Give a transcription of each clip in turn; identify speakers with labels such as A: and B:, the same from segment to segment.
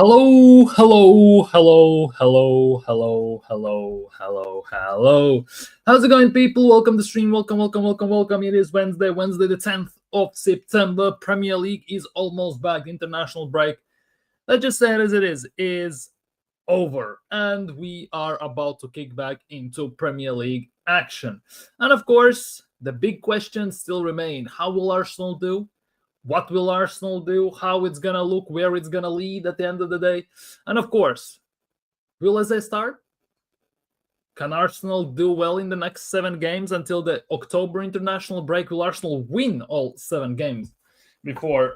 A: Hello, hello, hello, hello, hello, hello, hello, hello. How's it going, people? Welcome to stream. Welcome. It is Wednesday, the 10th of September. Premier League is almost back. The international break, let's just say it as it is over. And we are about to kick back into Premier League action. And of course, the big questions still remain. How will Arsenal do? What will Arsenal do? How it's going to look? Where it's going to lead at the end of the day? And of course, will Eze start? Can Arsenal do well in the next 7 games until the October international break? Will Arsenal win all 7 games before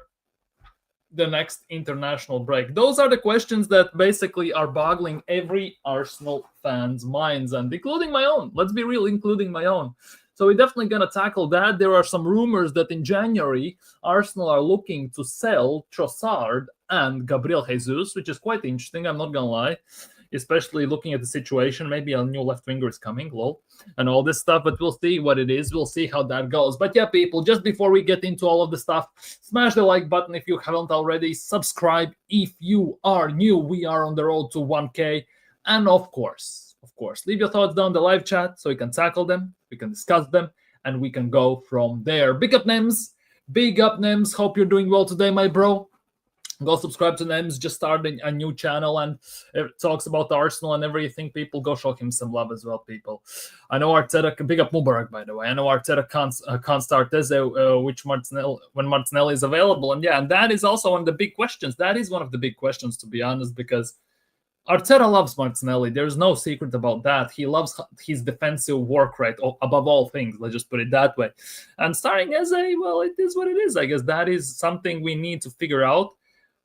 A: the next international break? Those are the questions that basically are boggling every Arsenal fan's minds, and including my own. Let's be real, including my own. So we're definitely going to tackle that. There are some rumors that in January, Arsenal are looking to sell Trossard and Gabriel Jesus, which is quite interesting, I'm not going to lie, especially looking at the situation. Maybe a new left winger is coming, lol, and all this stuff, but we'll see what it is. We'll see how that goes. But yeah, people, just before we get into all of the stuff, smash the like button if you haven't already. Subscribe if you are new. We are on the road to 1K. And of course, leave your thoughts down the live chat so we can tackle them, we can discuss them, and we can go from there. Big up, Nems. Hope you're doing well today, my bro. Go subscribe to Nems, just started a new channel, and it talks about the Arsenal and everything. People, go show him some love as well, people. I know Arteta, big up Mubarak, by the way. I know Arteta can't start Eze, when Martinelli is available. And yeah, and that is also one of the big questions. That is one of the big questions, to be honest, because Arteta loves Martinelli. There's no secret about that. He loves his defensive work rate above all things. Let's just put it that way. And starting Eze, well, it is what it is. I guess that is something we need to figure out.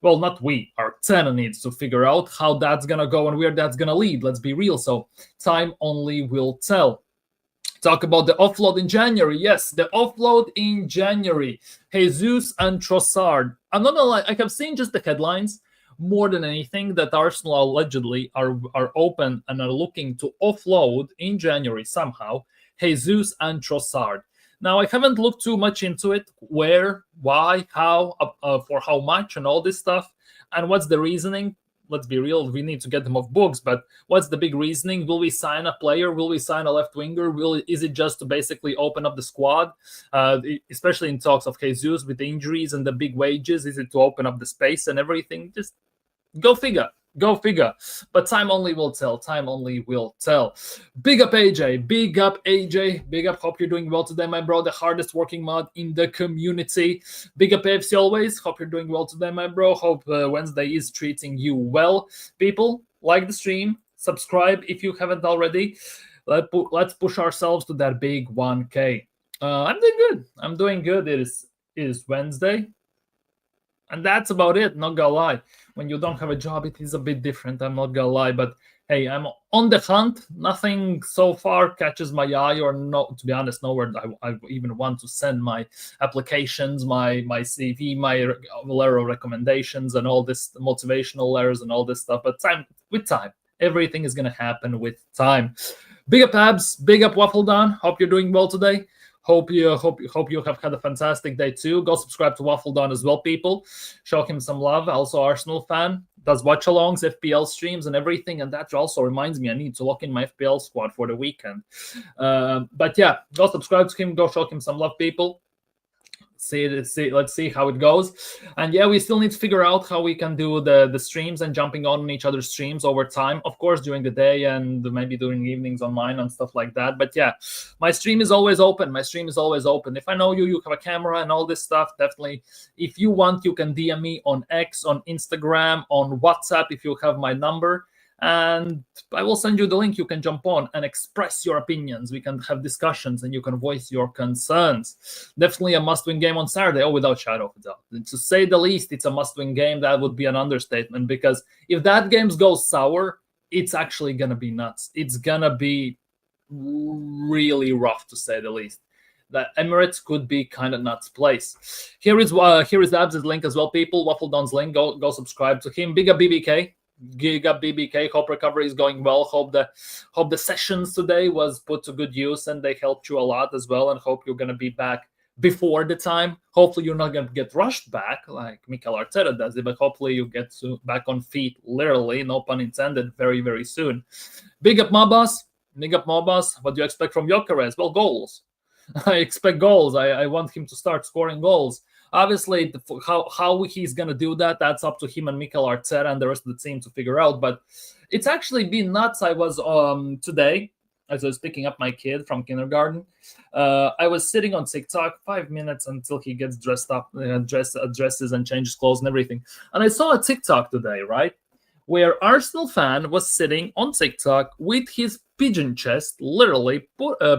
A: Well, not we, Arteta needs to figure out how that's going to go and where that's going to lead. Let's be real. So time only will tell. Talk about the offload in January. Yes, the offload in January. Jesus and Trossard. I'm not going to lie, I have seen just the headlines more than anything that Arsenal allegedly are open and are looking to offload in January somehow Jesus and Trossard. Now, I haven't looked too much into it, where, why, how, for how much, and all this stuff. And what's the reasoning? Let's be real, we need to get them off books, but what's the big reasoning? Will we sign a player? Will we sign a left winger? Is it just to basically open up the squad, especially in talks of Jesus with the injuries and the big wages? Is it to open up the space and everything? Just go figure. But time only will tell. Big up AJ. Hope you're doing well today, my bro. The hardest working mod in the community. Big up AFC always. Hope you're doing well today, my bro. Hope Wednesday is treating you well. People, like the stream, subscribe if you haven't already. Let's push ourselves to that big 1K. I'm doing good. It is Wednesday. And that's about it, not gonna lie. When you don't have a job, it is a bit different, I'm not gonna lie. But hey, I'm on the hunt. Nothing so far catches my eye, or no, to be honest, nowhere I even want to send my applications, my CV, my letter of recommendations, and all this motivational letters and all this stuff. But with time, everything is gonna happen with time. Big up Abs, big up Waffle Don. Hope you're doing well today. Hope you have had a fantastic day too. Go subscribe to Waffle Don as well, people. Show him some love. Also, Arsenal fan. Does watch-alongs, FPL streams, and everything. And that also reminds me, I need to lock in my FPL squad for the weekend. But yeah, go subscribe to him. Go show him some love, people. Let's see how it goes. And yeah, we still need to figure out how we can do the streams and jumping on each other's streams over time, of course, during the day and maybe during evenings on mine and stuff like that. But yeah, my stream is always open. If I know you have a camera and all this stuff, definitely, if you want, you can DM me on X, on Instagram, on WhatsApp if you have my number. And I will send you the link. You can jump on and express your opinions. We can have discussions and you can voice your concerns. Definitely a must-win game on Saturday. Without shadow of a doubt. And to say the least, it's a must-win game. That would be an understatement, because if that game goes sour, it's actually going to be nuts. It's going to be really rough, to say the least. That Emirates could be kind of nuts place. Here is Abs' link as well, people. Waffle Don's link. Go subscribe to him. Big up BBK. Giga BBK, hope recovery is going well. Hope the sessions today was put to good use and they helped you a lot as well, and hope you're going to be back before the time. Hopefully you're not going to get rushed back like Mikel Arteta does it, but hopefully you get back on feet, literally, no pun intended, very, very soon. Big up my boss. Big up my boss. What do you expect from Gyökeres? Well, goals. I expect goals. I want him to start scoring goals. Obviously, how he's going to do that, that's up to him and Mikel Arteta and the rest of the team to figure out. But it's actually been nuts. I was today, as I was picking up my kid from kindergarten, I was sitting on TikTok 5 minutes until he gets dressed up, dresses and changes clothes and everything. And I saw a TikTok today, right, where Arsenal fan was sitting on TikTok with his pigeon chest literally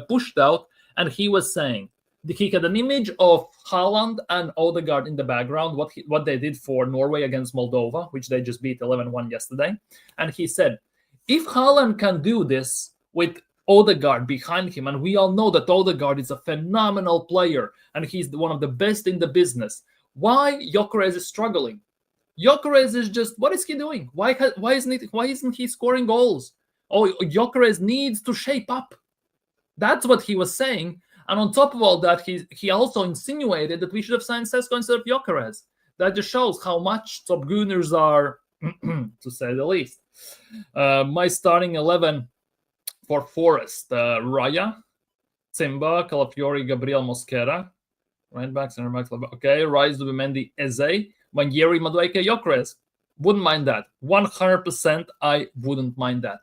A: pushed out, and he was saying, he had an image of Haaland and Odegaard in the background, what they did for Norway against Moldova, which they just beat 11-1 yesterday. And he said, if Haaland can do this with Odegaard behind him, and we all know that Odegaard is a phenomenal player and he's one of the best in the business, why Gyökeres is struggling? Gyökeres is just, what is he doing? Why isn't he scoring goals? Oh, Gyökeres needs to shape up. That's what he was saying. And on top of all that, he also insinuated that we should have signed Sesko instead of Gyökeres. That just shows how much Top Gunners are, to say the least. My starting 11 for Forest: Raya, Timba, Calafiori, Gabriel Mosquera, right back, center back. Okay, Rice, Zubimendi, Eze, Vangieri, Madueke, Gyökeres. Wouldn't mind that. 100%, I wouldn't mind that.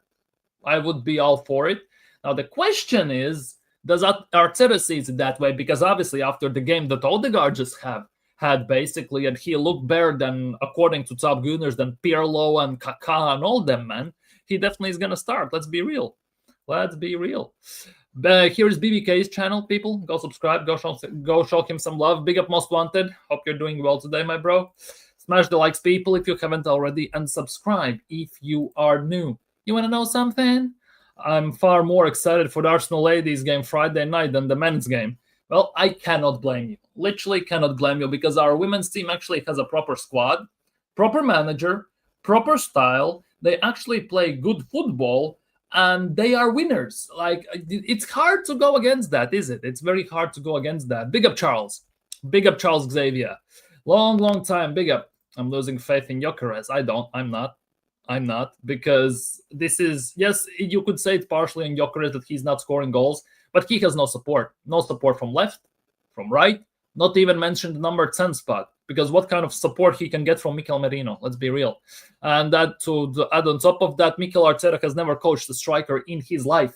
A: I would be all for it. Now the question is, does Arteta see it that way? Because obviously after the game that Odegaard just had basically, and he looked better than, according to Top Gunners, than Pirlo and Kaká and all them, man, he definitely is going to start. Let's be real. Let's be real. Here's BBK's channel, people. Go subscribe. Go show him some love. Big up Most Wanted. Hope you're doing well today, my bro. Smash the likes, people, if you haven't already, and subscribe if you are new. You want to know something? I'm far more excited for the Arsenal ladies game Friday night than the men's game. Well, I cannot blame you. Literally cannot blame you, because our women's team actually has a proper squad, proper manager, proper style. They actually play good football, and they are winners. Like, it's hard to go against that, is it? It's very hard to go against that. Big up Charles. Big up Charles Xavier. Long time. Big up. I'm losing faith in Gyökeres. I'm not, because this is, yes, you could say it's partially on Gyökeres that he's not scoring goals, but he has no support. No support from left, from right, not even mention the number 10 spot, because what kind of support he can get from Mikel Merino? Let's be real. And that to add on top of that, Mikel Arteta has never coached a striker in his life.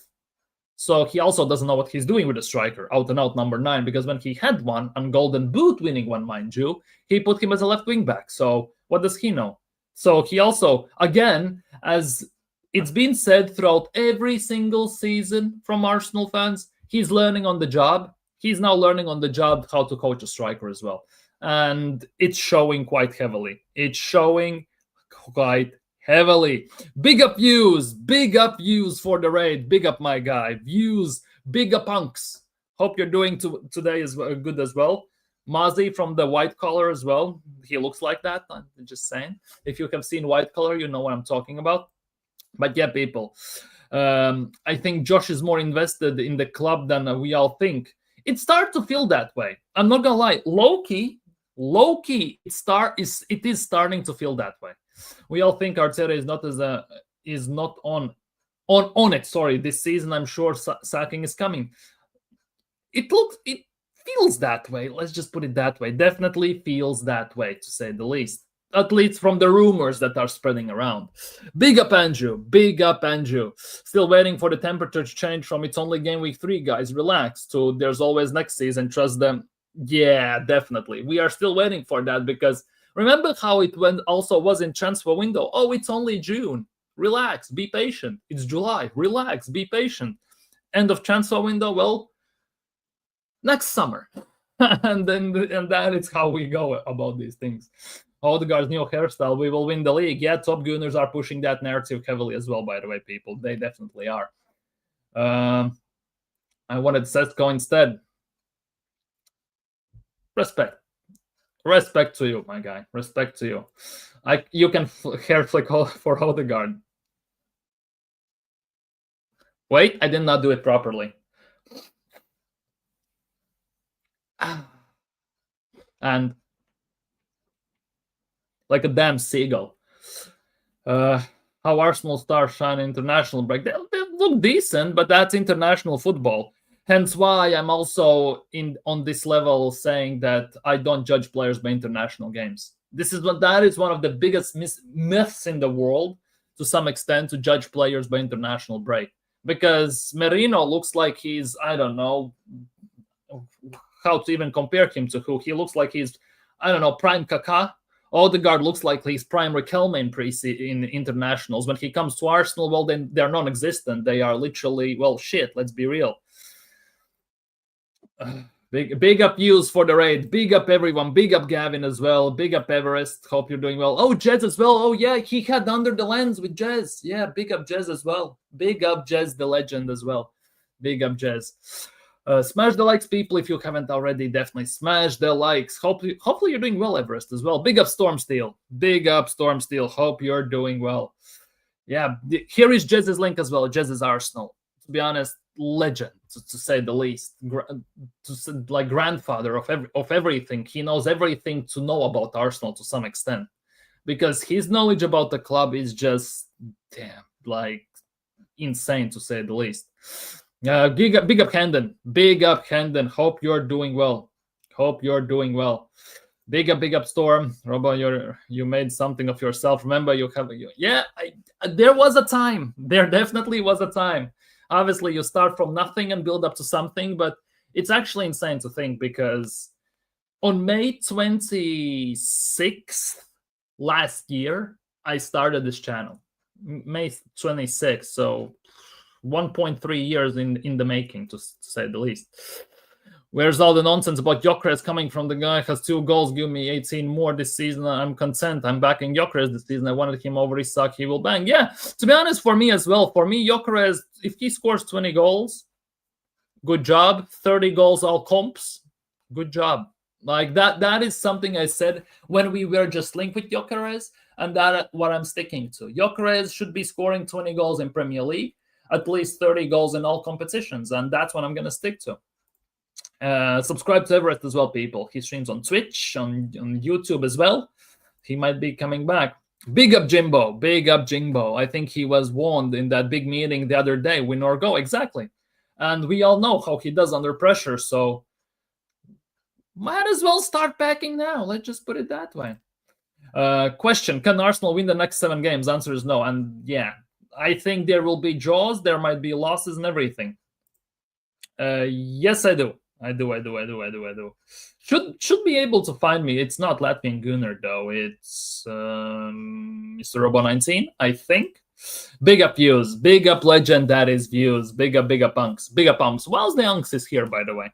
A: So he also doesn't know what he's doing with a striker, out and out number 9, because when he had one, and Golden Boot winning one, mind you, he put him as a left wing back. So what does he know? So he also, again, as it's been said throughout every single season from Arsenal fans, he's learning on the job. He's now learning on the job how to coach a striker as well. And it's showing quite heavily. It's showing quite heavily. Big up views for the raid. Big up, my guy. Views, big up punks. Hope you're doing today as well, good as well. Mazi from the White Collar as well. He looks like that. I'm just saying. If you have seen White Collar, you know what I'm talking about. But yeah, people. I think Josh is more invested in the club than we all think. It starts to feel that way. I'm not gonna lie. Low-key, it is starting to feel that way. We all think Arteta is not on it. Sorry, this season I'm sure sacking is coming. It feels that way. Let's just put it that way. Definitely feels that way, to say the least. At least from the rumors that are spreading around. Big up Andrew. Big up Andrew. Still waiting for the temperature to change from it's only game week 3, guys. Relax. To there's always next season. Trust them. Yeah, definitely. We are still waiting for that, because remember how it was in transfer window. Oh, it's only June. Relax. Be patient. It's July. Relax. Be patient. End of transfer window. Well, next summer. and that is how we go about these things. Odegaard's new hairstyle, we will win the league. Yeah, Top Gunners are pushing that narrative heavily as well, by the way, people. They definitely are. I wanted Sesko instead. Respect to you, my guy. Respect to you. You can hair flick for Odegaard. Wait, I did not do it properly. And like a damn seagull. How Arsenal stars shine international break. They look decent, but that's international football. Hence why I'm also on this level saying that I don't judge players by international games. That is one of the biggest myths in the world, to some extent, to judge players by international break. Because Merino looks like he's, I don't know how to even compare him to who. He looks like he's, I don't know, prime Kaká. Odegaard looks like he's prime Riquelme in internationals. When he comes to Arsenal, well, then they're non-existent. They are literally, well, shit, let's be real. Big up Hughes for the raid. Big up everyone. Big up Gavin as well. Big up Everest. Hope you're doing well. Oh, Jez as well. Oh, yeah, he had Under the Lens with Jez. Yeah, big up Jez as well. Big up Jez, the legend as well. Big up Jez. Smash the likes, people, if you haven't already. Definitely smash the likes. Hopefully you're doing well, Everest, as well. Big up Stormsteel. Big up Stormsteel. Hope you're doing well. Yeah, here is Jez's link as well. Jez's Arsenal. To be honest, legend, to say the least. Like grandfather of everything. He knows everything to know about Arsenal to some extent. Because his knowledge about the club is just, damn, like insane, to say the least. Big up Hendon. Big up Hendon. Hope you're doing well. Hope you're doing well. Big up Storm. Robo, you made something of yourself. Remember, there was a time. There definitely was a time. Obviously, you start from nothing and build up to something, but it's actually insane to think, because on May 26th last year, I started this channel. May 26th, so 1.3 years in the making, to say the least. Where's all the nonsense about Gyökeres coming from the guy has 2 goals, give me 18 more this season? I'm content. I'm backing Gyökeres this season. I wanted him over Isak. He will bang. Yeah, to be honest, for me as well. For me, Gyökeres, if he scores 20 goals, good job. 30 goals, all comps, good job. Like that is something I said when we were just linked with Gyökeres, and that what I'm sticking to. Gyökeres should be scoring 20 goals in Premier League, at least 30 goals in all competitions, and that's what I'm going to stick to. Subscribe to Everest as well, people. He streams on Twitch, on YouTube as well. He might be coming back. Big up Jimbo. Big up Jimbo. I think he was warned in that big meeting the other day, win or go. Exactly. And we all know how he does under pressure, so might as well start backing now. Let's just put it that way. Question, can Arsenal win the next 7 games? Answer is no. And yeah, I think there will be draws. There might be losses and everything. Yes, I do. I do. Should be able to find me. It's not Latvian Gunnar, though. It's Mr. Robo19, I think. Big up Views. Big up Legend, that is Views. Big up Punks. Big up Pumps. Whilst the Unks is here, by the way.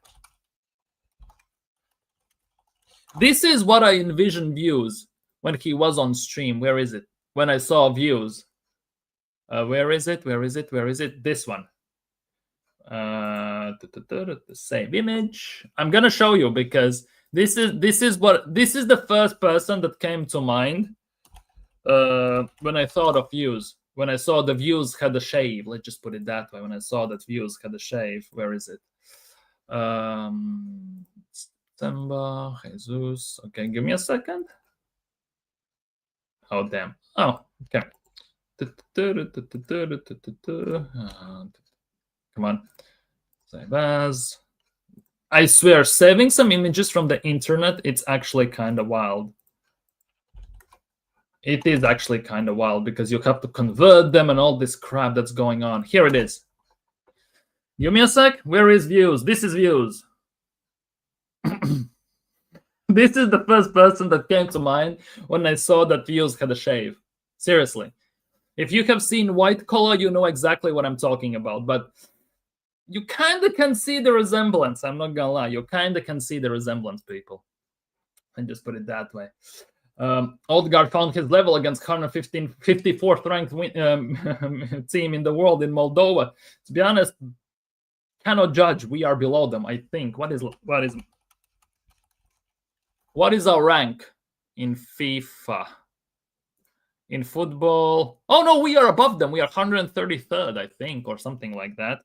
A: This is what I envisioned Views when he was on stream. Where is it? When I saw Views. Where is it? This one. The same image. I'm gonna show you, because this is the first person that came to mind when I thought of Views. When I saw the Views had a shave, let's just put it that way. When I saw that Views had a shave, where is it? September, Jesus. Okay, give me a second. Oh damn. Oh, okay. Come on. Save as. I swear, saving some images from the internet, it's actually kind of wild. It is actually kind of wild, because you have to convert them and all this crap that's going on. Here it is. Give me a sec. Where is Views? This is Views. This is the first person that came to mind when I saw that Views had a shave. Seriously. If you have seen White Collar, you know exactly what I'm talking about. But you kind of can see the resemblance. I'm not gonna lie. You kind of can see the resemblance, people. And just put it that way. Odegaard found his level against 54th ranked team in the world in Moldova. To be honest, cannot judge. We are below them, I think. What is our rank in FIFA? In football? Oh no, we are above them. We are 133rd, I think, or something like that.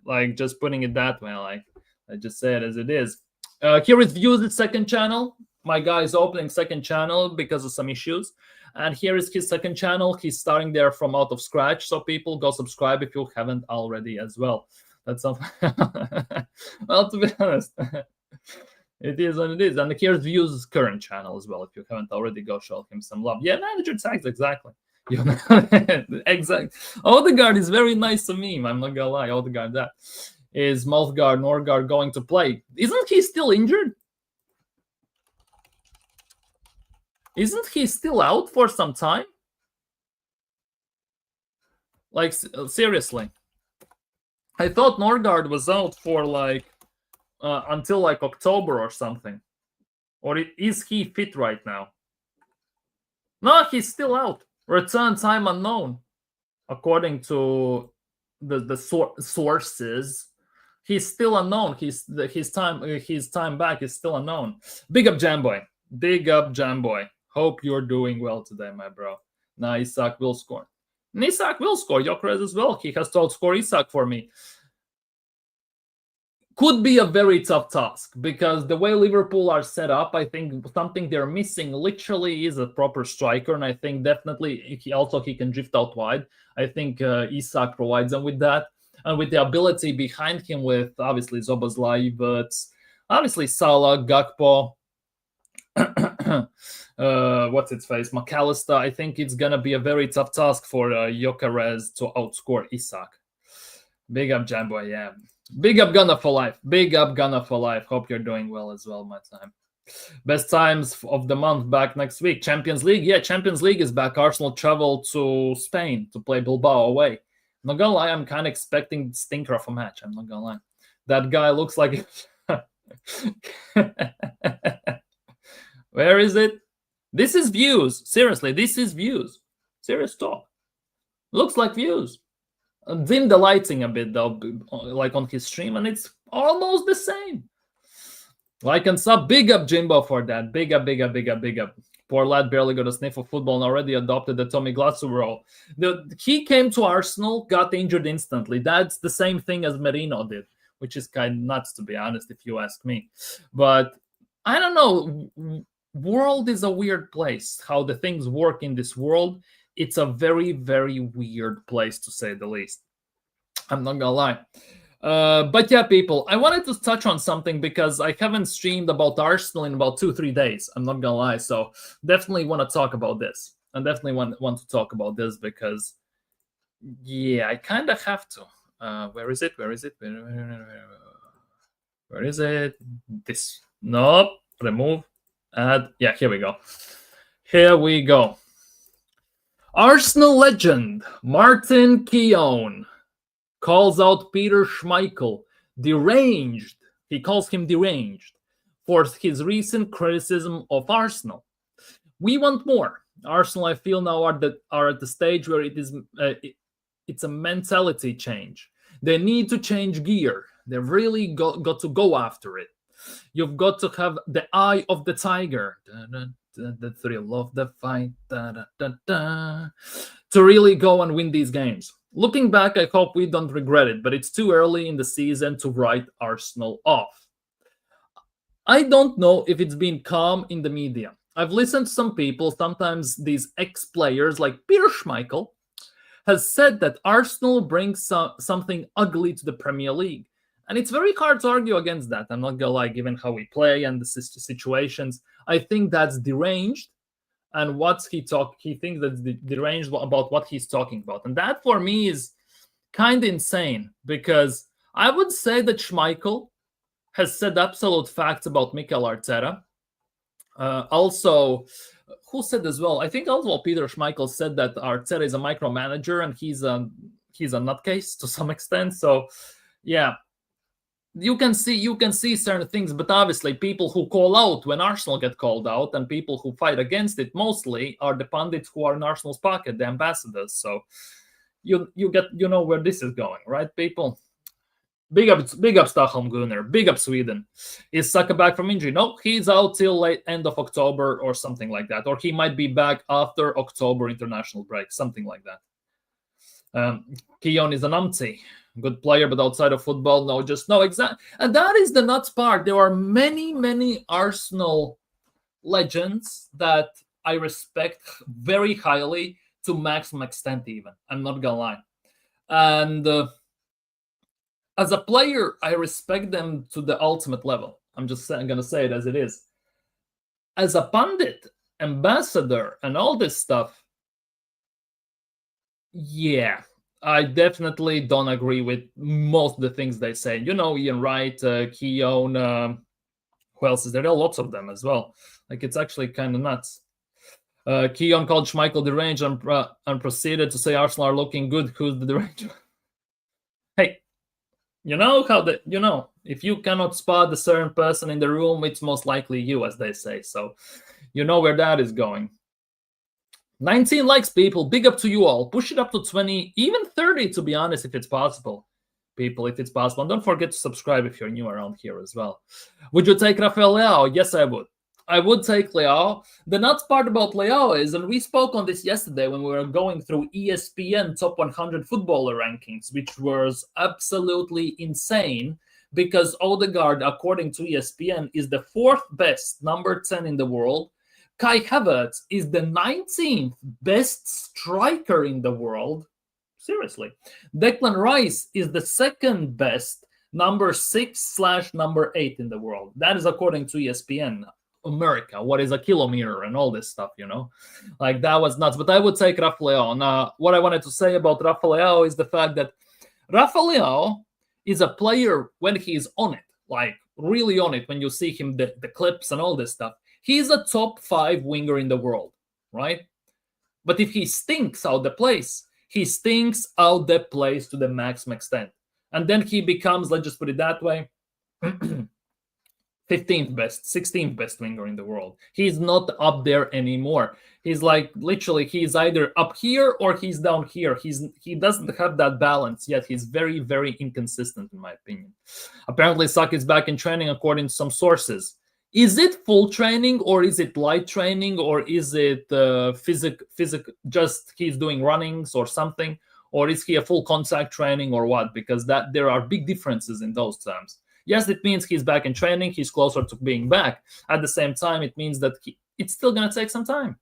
A: Like, just putting it that way, like I just said as it is. Here is Views' second channel. My guy is opening second channel because of some issues. And here is his second channel. He's starting there from out of scratch. So people, go subscribe if you haven't already as well. That's something. Well, to be honest, it is what it is. And here's Views' current channel as well. If you haven't already, go show him some love. Yeah, manager tags, exactly. You know, exactly. Odegaard is very nice to me. I'm not gonna lie. Odegaard, that is Mouthguard, Norgard going to play. Isn't he still injured? Isn't he still out for some time? Like, seriously. I thought Norgard was out for like until like October or something. Or is he fit right now? No, he's still out. Return time unknown. According to the sources, he's still unknown. His time back is still unknown. Big up Jamboy. Big up Jamboy. Hope you're doing well today, my bro. Now Isak will score. And Isak will score. Gyökeres as well. He has to outscore Isak for me. Could be a very tough task because the way Liverpool are set up, I think something they're missing literally is a proper striker, and I think definitely he can drift out wide. I think Isak provides them with that, and with the ability behind him with obviously Szoboszlai, but obviously Salah, Gakpo, what's its face, McAllister. I think it's gonna be a very tough task for Gyökeres to outscore Isak. Big up Jambo, yeah. Big up Gunner for life. Big up Gunner for life. Hope you're doing well as well, my time. Best times of the month back next week. Champions League. Yeah, Champions League is back. Arsenal travel to Spain to play Bilbao away. I'm not gonna lie, I'm kind of expecting stinker of a match. I'm not gonna lie. That guy looks like... Where is it? This is Views. Seriously, this is Views. Serious talk. Looks like Views. Dim the lighting a bit though, like on his stream, and it's almost the same. Like and sub, big up Jimbo for that. Big up, big up, big up, big up. Poor lad barely got a sniff of football and already adopted the Tommy Glatzu role. He came to Arsenal, got injured instantly. That's the same thing as Merino did, which is kind of nuts, to be honest, if you ask me. But I don't know. World is a weird place. How the things work in this world, it's a very, very weird place, to say the least. I'm not gonna lie. But yeah, people, I wanted to touch on something because I haven't streamed about Arsenal in about 2-3 days. I'm not gonna lie. So definitely want to talk about this. I definitely want to talk about this because, yeah, I kind of have to. Where is it? Where is it? Where is it? This. Nope. Remove. Add. Yeah, here we go. Here we go. Arsenal legend Martin Keown calls out Peter Schmeichel deranged. He calls him deranged for his recent criticism of Arsenal. We want more. Arsenal, I feel now, are at the stage where it's a mentality change. They need to change gear. They really got to go after it. You've got to have the eye of the tiger. The thrill of the fight, to really go and win these games. Looking back, I hope we don't regret it, but it's too early in the season to write Arsenal off. I don't know if it's been calm in the media. I've listened to some people, sometimes these ex-players like Peter Schmeichel, has said that Arsenal brings something ugly to the Premier League. And it's very hard to argue against that. I'm not gonna lie, given how we play and the situations. I think that's deranged, and he thinks that's deranged about what he's talking about, and that for me is kind of insane because I would say that Schmeichel has said absolute facts about Mikel Arteta. Also, who said as well? I think also Peter Schmeichel said that Arteta is a micromanager and he's a nutcase to some extent. So, yeah. You can see certain things, but obviously people who call out when Arsenal get called out and people who fight against it mostly are the pundits who are in Arsenal's pocket, the ambassadors. So you know where this is going, right, people? Big up Stockholm Gunnar. Big up Sweden. Is Saka back from injury? No, he's out till late end of October or something like that, or he might be back after October international break, something like that. Keown is an umpty. Good player, but outside of football, no, just no. Exactly. And that is the nuts part. There are many Arsenal legends that I respect very highly to maximum extent, even. I'm not gonna lie. And as a player, I respect them to the ultimate level. I'm gonna say it as it is. As a pundit, ambassador, and all this stuff, yeah, I definitely don't agree with most of the things they say. You know, Ian Wright, Keown, who else is there? There are lots of them as well. Like, it's actually kind of nuts. Keown called Schmeichel deranged and proceeded to say Arsenal are looking good. Who's the deranged? Hey, you know how if you cannot spot a certain person in the room, it's most likely you, as they say. So you know where that is going. 19 likes, people. Big up to you all. Push it up to 20, even 30, to be honest, if it's possible. People, if it's possible. And don't forget to subscribe if you're new around here as well. Would you take Rafael Leao? Yes, I would. I would take Leao. The nuts part about Leao is, and we spoke on this yesterday when we were going through ESPN top 100 footballer rankings, which was absolutely insane because Odegaard, according to ESPN, is the 4th best, number 10 in the world. Kai Havertz is the 19th best striker in the world. Seriously. Declan Rice is the 2nd best, number 6/number 8 in the world. That is according to ESPN. America, what is a kilometer and all this stuff, you know? Like, that was nuts. But I would take Rafael. Now, what I wanted to say about Rafael is the fact that Rafael is a player when he's on it, like really on it, when you see him, the clips and all this stuff. He's a top 5 winger in the world, right? But if he stinks out the place, he stinks out the place to the maximum extent. And then he becomes, let's just put it that way, 15th best, 16th best winger in the world. He's not up there anymore. He's like, literally, he's either up here or he's down here. He doesn't have that balance yet. He's very inconsistent, in my opinion. Apparently, Saka is back in training, according to some sources. Is it full training, or is it light training, or is it physical, just he's doing runnings or something? Or is he a full contact training or what? Because there are big differences in those terms. Yes, it means he's back in training. He's closer to being back. At the same time, it means that it's still going to take some time.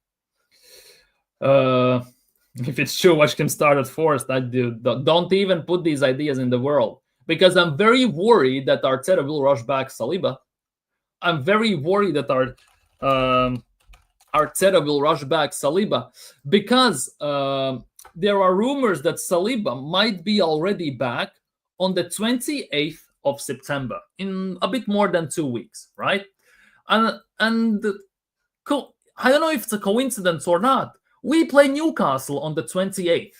A: If it's true, watch him start at 4th. That dude, don't even put these ideas in the world. Because I'm very worried that Arteta will rush back Saliba. I'm very worried that Arteta will rush back Saliba. Because there are rumors that Saliba might be already back on the 28th of September, in a bit more than 2 weeks, right? And I don't know if it's a coincidence or not. We play Newcastle on the 28th.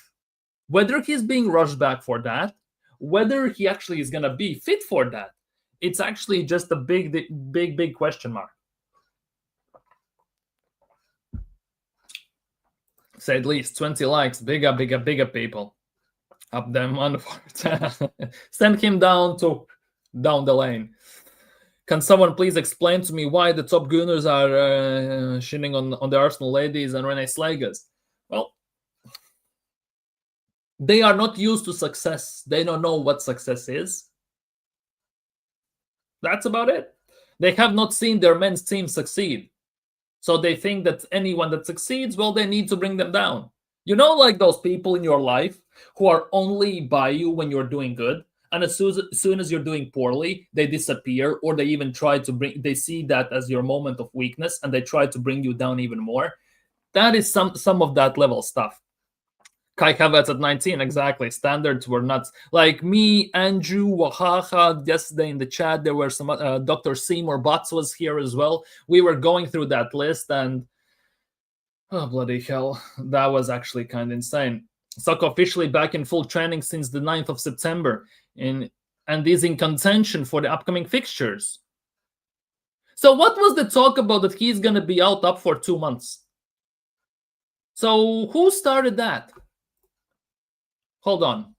A: Whether he's being rushed back for that, whether he actually is going to be fit for that, it's actually just a big question mark. Say at least 20 likes. Bigger, people. Up them on send him down the lane. Can someone please explain to me why the top Gunners are shitting on the Arsenal ladies and Renee Slagers? Well, they are not used to success. They don't know what success is. That's about it. They have not seen their men's team succeed. So they think that anyone that succeeds, well, they need to bring them down. You know, like those people in your life who are only by you when you're doing good, and as soon as you're doing poorly, they disappear, or they even they see that as your moment of weakness, and they try to bring you down even more. That is some of that level stuff. Kai Havertz at 19, exactly. Standards were nuts. Like me, Andrew, Wahaha, yesterday in the chat, there were some, Dr. Seymour Butts was here as well. We were going through that list, and oh, bloody hell, that was actually kind of insane. Saka officially back in full training since the 9th of September and is in contention for the upcoming fixtures. So what was the talk about that he's going to be up for 2 months? So who started that? Hold on.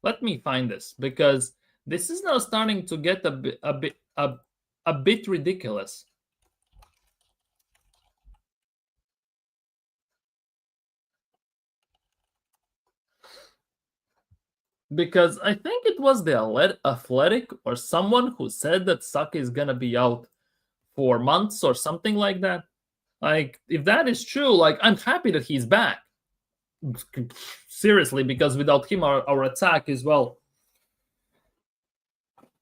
A: Let me find this, because this is now starting to get a bit ridiculous. because I think it was the Athletic or someone who said that Saka is gonna be out for months or something like that. Like, if that is true, like, I'm happy that he's back. Seriously, because without him, our attack is, well,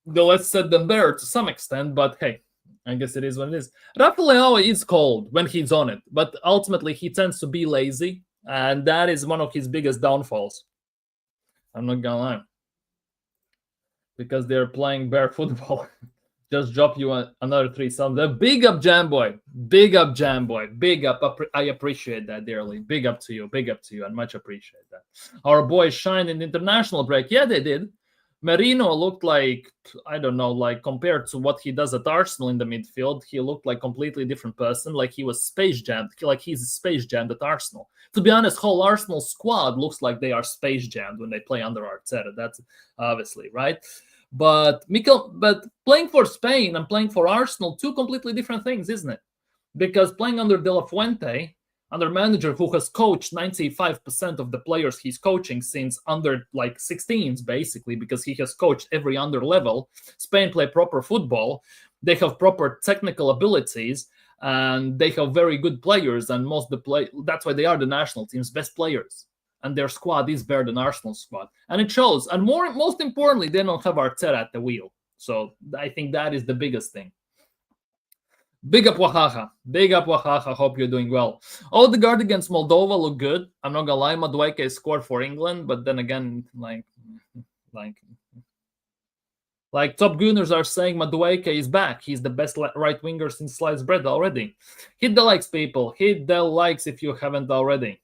A: the less said than better to some extent, but hey, I guess it is what it is. Rafael is cold when he's on it, but ultimately he tends to be lazy, and that is one of his biggest downfalls. I'm not gonna lie. Because they're playing bare football. Just drop you another 3 subs. Big up, Jamboy. Big up, Jamboy. Big up. I appreciate that dearly. Big up to you. Big up to you. And much appreciate that. Our boys shined in the international break. Yeah, they did. Merino looked like, I don't know, like compared to what he does at Arsenal in the midfield, he looked like a completely different person, like he was space jammed, like he's space jammed at Arsenal. To be honest, whole Arsenal squad looks like they are space jammed when they play under Arteta. That's obviously, right? But playing for Spain and playing for Arsenal, two completely different things, isn't it? Because playing under De La Fuente, under manager who has coached 95% of the players he's coaching since under like 16s, basically, because he has coached every under level. Spain play proper football. They have proper technical abilities, and they have very good players. And that's why they are the national team's best players. And their squad is better than Arsenal's squad, and it shows. And most importantly, they don't have Arteta at the wheel. So I think that is the biggest thing. Big up Oaxaca. Big up Oaxaca. Hope you're doing well. Odegaard against Moldova look good. I'm not gonna lie, Madueke scored for England, but then again, like Top Gooners are saying Madueke is back. He's the best right winger since sliced bread already. Hit the likes, people. Hit the likes if you haven't already.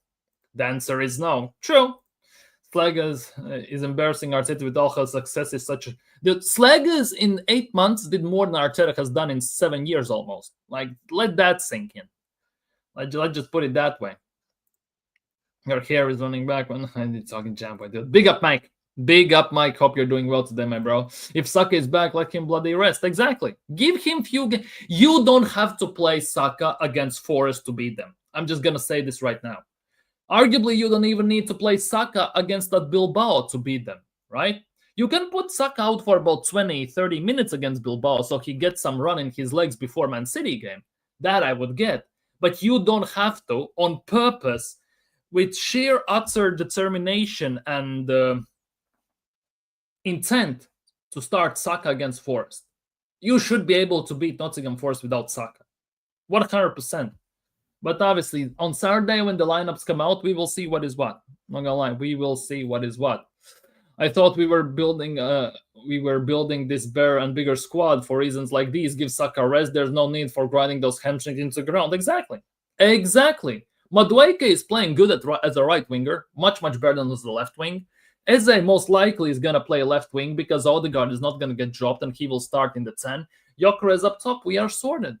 A: The answer is no. True. Slaggers is embarrassing Arteta with all her success is such a... The Slaggers in 8 months did more than Arteta has done in 7 years almost. Like, let that sink in. Let's just put it that way. Your hair is running back when I'm talking jam. Big up, Mike. Big up, Mike. Hope you're doing well today, my bro. If Saka is back, let him bloody rest. Exactly. Give him few games. You don't have to play Saka against Forest to beat them. I'm just going to say this right now. Arguably, you don't even need to play Saka against that Bilbao to beat them, right? You can put Saka out for about 20, 30 minutes against Bilbao so he gets some run in his legs before Man City game. That I would get. But you don't have to, on purpose, with sheer utter determination and intent to start Saka against Forest. You should be able to beat Nottingham Forest without Saka. 100%. But obviously, on Saturday when the lineups come out, we will see what is what. I'm not gonna lie, we will see what is what. I thought we were building this better and bigger squad for reasons like these. Give Saka rest. There's no need for grinding those hamstrings into the ground. Exactly. Madueke is playing good as a right winger, much better than as the left wing. Eze most likely is gonna play left wing because Odegaard is not gonna get dropped and he will start in the 10. Gyökeres up top. We are sorted.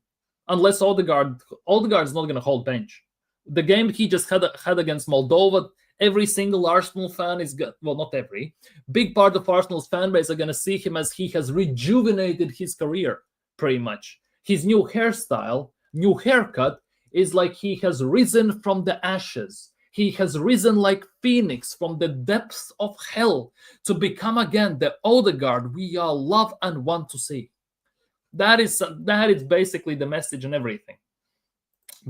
A: Unless Odegaard is not going to hold bench. The game he just had against Moldova, every single Arsenal fan is well, not every, big part of Arsenal's fan base are going to see him as he has rejuvenated his career, pretty much. His new hairstyle, new haircut is like he has risen from the ashes. He has risen like Phoenix from the depths of hell to become again the Odegaard we all love and want to see. That is basically the message and everything.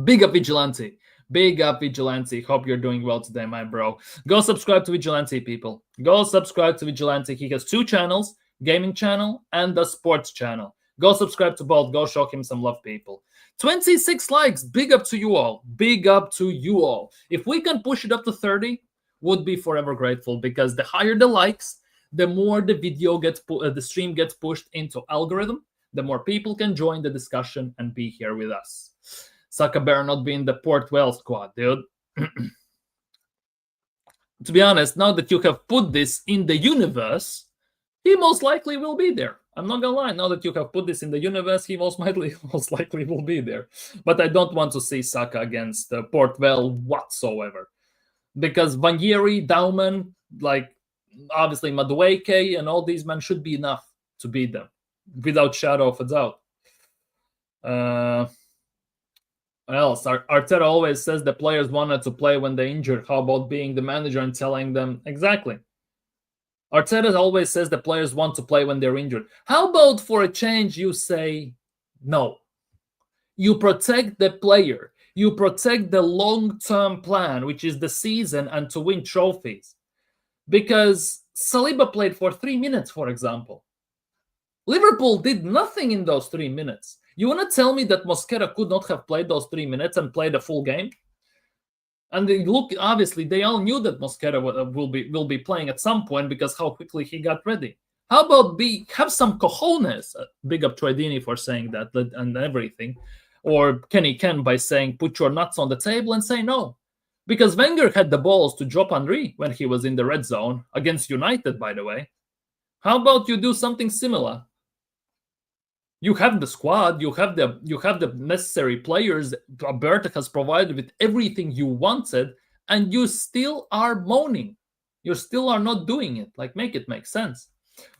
A: Big up Vigilante. Big up Vigilante. Hope you're doing well today, my bro. Go subscribe to Vigilante, people. Go subscribe to Vigilante. He has 2 channels, gaming channel and the sports channel. Go subscribe to both. Go show him some love, people. 26 likes. Big up to you all. Big up to you all. If we can push it up to 30, would be forever grateful, because the higher the likes, the more the video the stream gets pushed into algorithm, the more people can join the discussion and be here with us. Saka better not be in the Port Vale squad, dude. To be honest, now that you have put this in the universe, he most likely will be there. I'm not gonna lie, now that you have put this in the universe, he most likely will be there. But I don't want to see Saka against Port Vale whatsoever. Because Vanieri, Dauman, like obviously Madueke and all these men should be enough to beat them. Without shadow of a doubt. Else, Arteta always says the players wanted to play when they injured. How about being the manager and telling them exactly? Arteta always says the players want to play when they're injured. How about for a change you say no? You protect the player. You protect the long-term plan, which is the season and to win trophies. Because Saliba played for 3 minutes, for example. Liverpool did nothing in those 3 minutes. You want to tell me that Mosquera could not have played those 3 minutes and played a full game? And look, obviously, they all knew that Mosquera will be playing at some point because how quickly he got ready. How about have some cojones? Big up Troidini for saying that and everything. Or Kenny Ken by saying, put your nuts on the table and say no. Because Wenger had the balls to drop Henry when he was in the red zone, against United, by the way. How about you do something similar? You have the squad, you have the necessary players. Alberta has provided with everything you wanted, and you still are moaning. You still are not doing it. Like, make it make sense.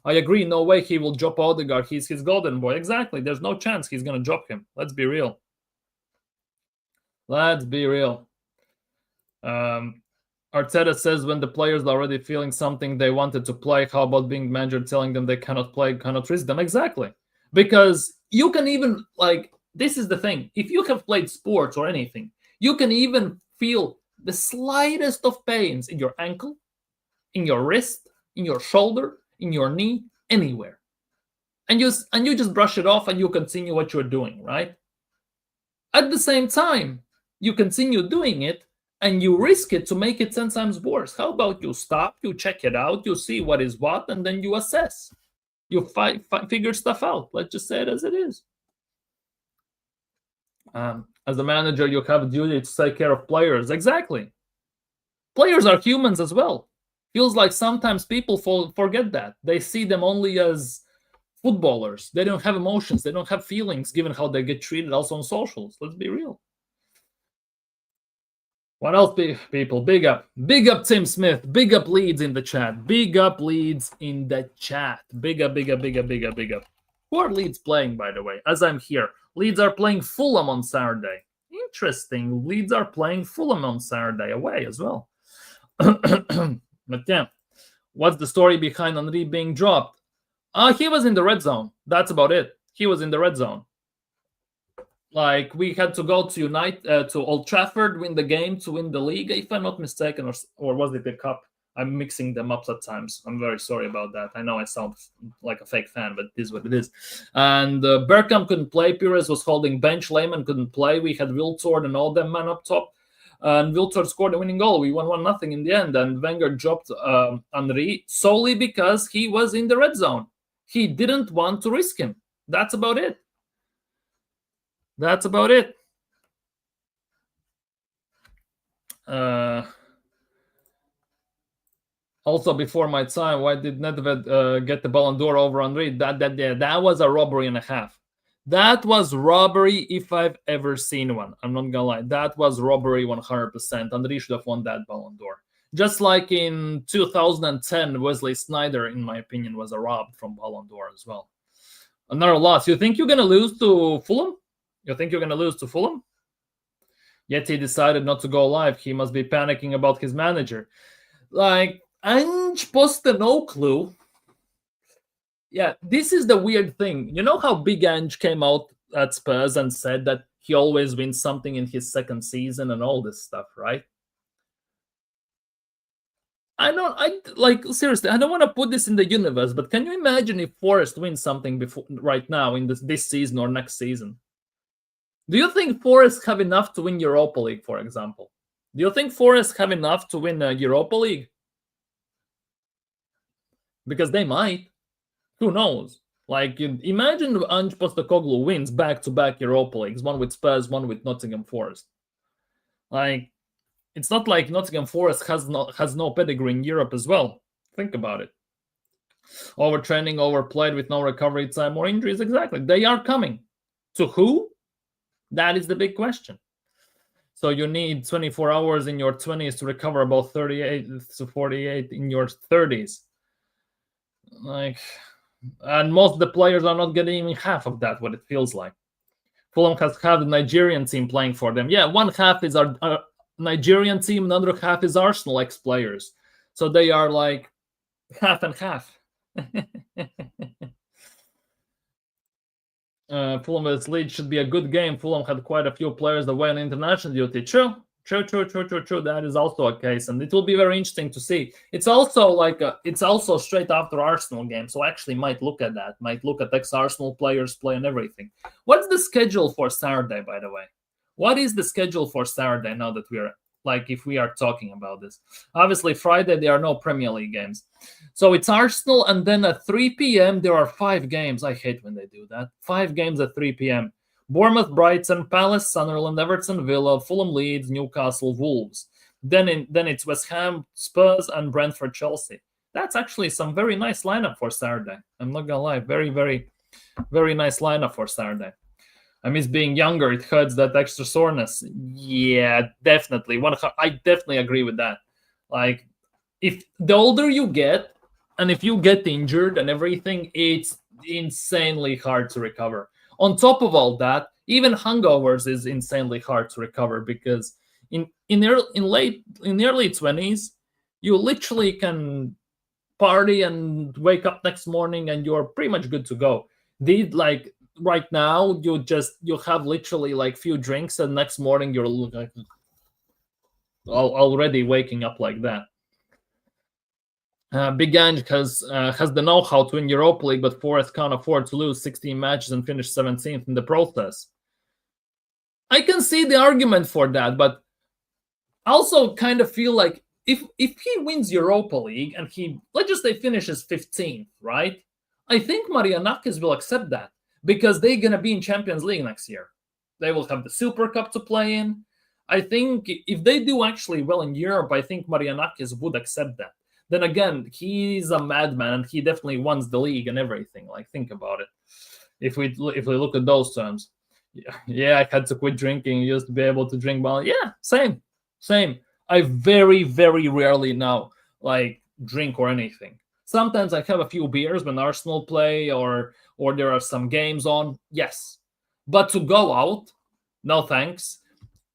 A: I agree, no way he will drop Odegaard. He's his golden boy. Exactly. There's no chance he's going to drop him. Let's be real. Let's be real. Arteta says when the players are already feeling something they wanted to play, how about being manager telling them they cannot play, cannot risk them? Exactly. Because you can even, like, this is the thing. If you have played sports or anything, you can even feel the slightest of pains in your ankle, in your wrist, in your shoulder, in your knee, anywhere. And you just brush it off and you continue what you're doing, right? At the same time, you continue doing it and you risk it to make it 10 times worse. How about you stop, you check it out, you see what is what, and then you assess. You figure stuff out. Let's just say it as it is. As a manager, you have a duty to take care of players. Exactly. Players are humans as well. Feels like sometimes people forget that. They see them only as footballers. They don't have emotions. They don't have feelings, given how they get treated also on socials. Let's be real. What else, people? Big up Tim Smith. Big up Leeds in the chat. Big up Leeds in the chat. Big up. Who are Leeds playing, by the way? As I'm here, Leeds are playing Fulham on Saturday. Interesting. Leeds are playing Fulham on Saturday away as well. But yeah, what's the story behind Henry being dropped? He was in the red zone. That's about it. He was in the red zone. Like, we had to go to Old Trafford, win the game to win the league, if I'm not mistaken, or was it the cup? I'm mixing them up at times. I'm very sorry about that. I know I sound like a fake fan, but it is what it is. And Bergkamp couldn't play. Pires was holding bench. Lehmann couldn't play. We had Wiltord and all them man up top. And Wiltord scored the winning goal. We won 1-0 in the end. And Wenger dropped Henry solely because he was in the red zone. He didn't want to risk him. That's about it. That's about it. Also, before my time, why did Nedved get the Ballon d'Or over Henry? That was a robbery and a half. That was robbery if I've ever seen one. I'm not gonna lie. That was robbery 100%. Henry should have won that Ballon d'Or. Just like in 2010, Wesley Sneijder, in my opinion, was a robbed from Ballon d'Or as well. Another loss. You think you're gonna lose to Fulham? Yet he decided not to go live. He must be panicking about his manager. Like, Ange Postecoglou. Yeah, this is the weird thing. You know how Big Ange came out at Spurs and said that he always wins something in his second season and all this stuff, right? Seriously, I don't want to put this in the universe, but can you imagine if Forest wins something right now in this season or next season? Do you think Forest have enough to win Europa League, for example? Do you think Forest have enough to win Europa League? Because they might. Who knows? Like, imagine Ange Postecoglou wins back-to-back Europa Leagues, one with Spurs, one with Nottingham Forest. Like, it's not like Nottingham Forest has no pedigree in Europe as well. Think about it. Overtraining, overplayed with no recovery time or injuries. Exactly. They are coming. To who? That is the big question. So you need 24 hours in your 20s to recover about 38 to 48 in your 30s. Like, and most of the players are not getting even half of that, what it feels like. Fulham has had the Nigerian team playing for them. Yeah, one half is our Nigerian team, another half is Arsenal ex-players. So they are like half and half. Fulham with Leeds should be a good game. Fulham had quite a few players away on international duty. True. That is also a case, and it will be very interesting to see. It's also it's also straight after Arsenal game, so I actually might look at that. Might look at ex-Arsenal players play and everything. What's the schedule for Saturday, by the way? What is the schedule for Saturday now that we're if we are talking about this? Obviously, Friday there are no Premier League games. So it's Arsenal, and then at 3 p.m. there are 5 games. I hate when they do that. 5 games at 3 p.m. Bournemouth, Brighton, Palace, Sunderland, Everton, Villa, Fulham, Leeds, Newcastle, Wolves. Then it's West Ham, Spurs, and Brentford, Chelsea. That's actually some very nice lineup for Saturday. I'm not gonna lie, very, very, very nice lineup for Saturday. I miss being younger. It hurts that extra soreness. Yeah, definitely. I definitely agree with that. Like, if the older you get, and if you get injured and everything, it's insanely hard to recover. On top of all that, even hangovers is insanely hard to recover because in the early 20s, you literally can party and wake up next morning and you're pretty much good to go. Right now, you have literally few drinks and next morning you're already waking up like that. Big Ange has the know-how to win Europa League, but Forest can't afford to lose 16 matches and finish 17th in the process. I can see the argument for that, but also kind of feel like if he wins Europa League and let's just say finishes 15th, right? I think Marianakis will accept that because they're going to be in Champions League next year. They will have the Super Cup to play in. I think if they do actually well in Europe, I think Marianakis would accept that. Then again, he's a madman and he definitely wants the league and everything. Think about it. If we look at those terms, yeah, I had to quit drinking. Used to be able to drink, but yeah, same. I very, very rarely now drink or anything. Sometimes I have a few beers when Arsenal play or there are some games on. Yes, but to go out, no thanks.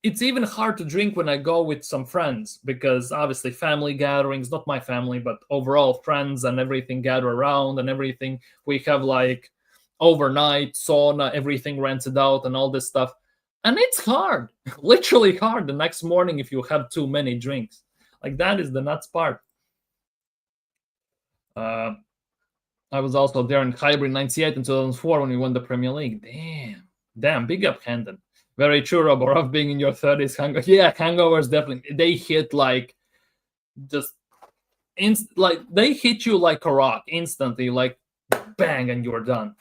A: It's even hard to drink when I go with some friends because obviously family gatherings, not my family, but overall friends and everything gather around and everything. We have overnight sauna, everything rented out and all this stuff. And it's hard, literally hard the next morning if you have too many drinks. That is the nuts part. I was also there in Highbury 98 and 2004 when we won the Premier League. Damn, big up Hendon. Very true, Roborov, being in your 30s. Hangovers definitely, they hit they hit you like a rock instantly, bang, and you're done.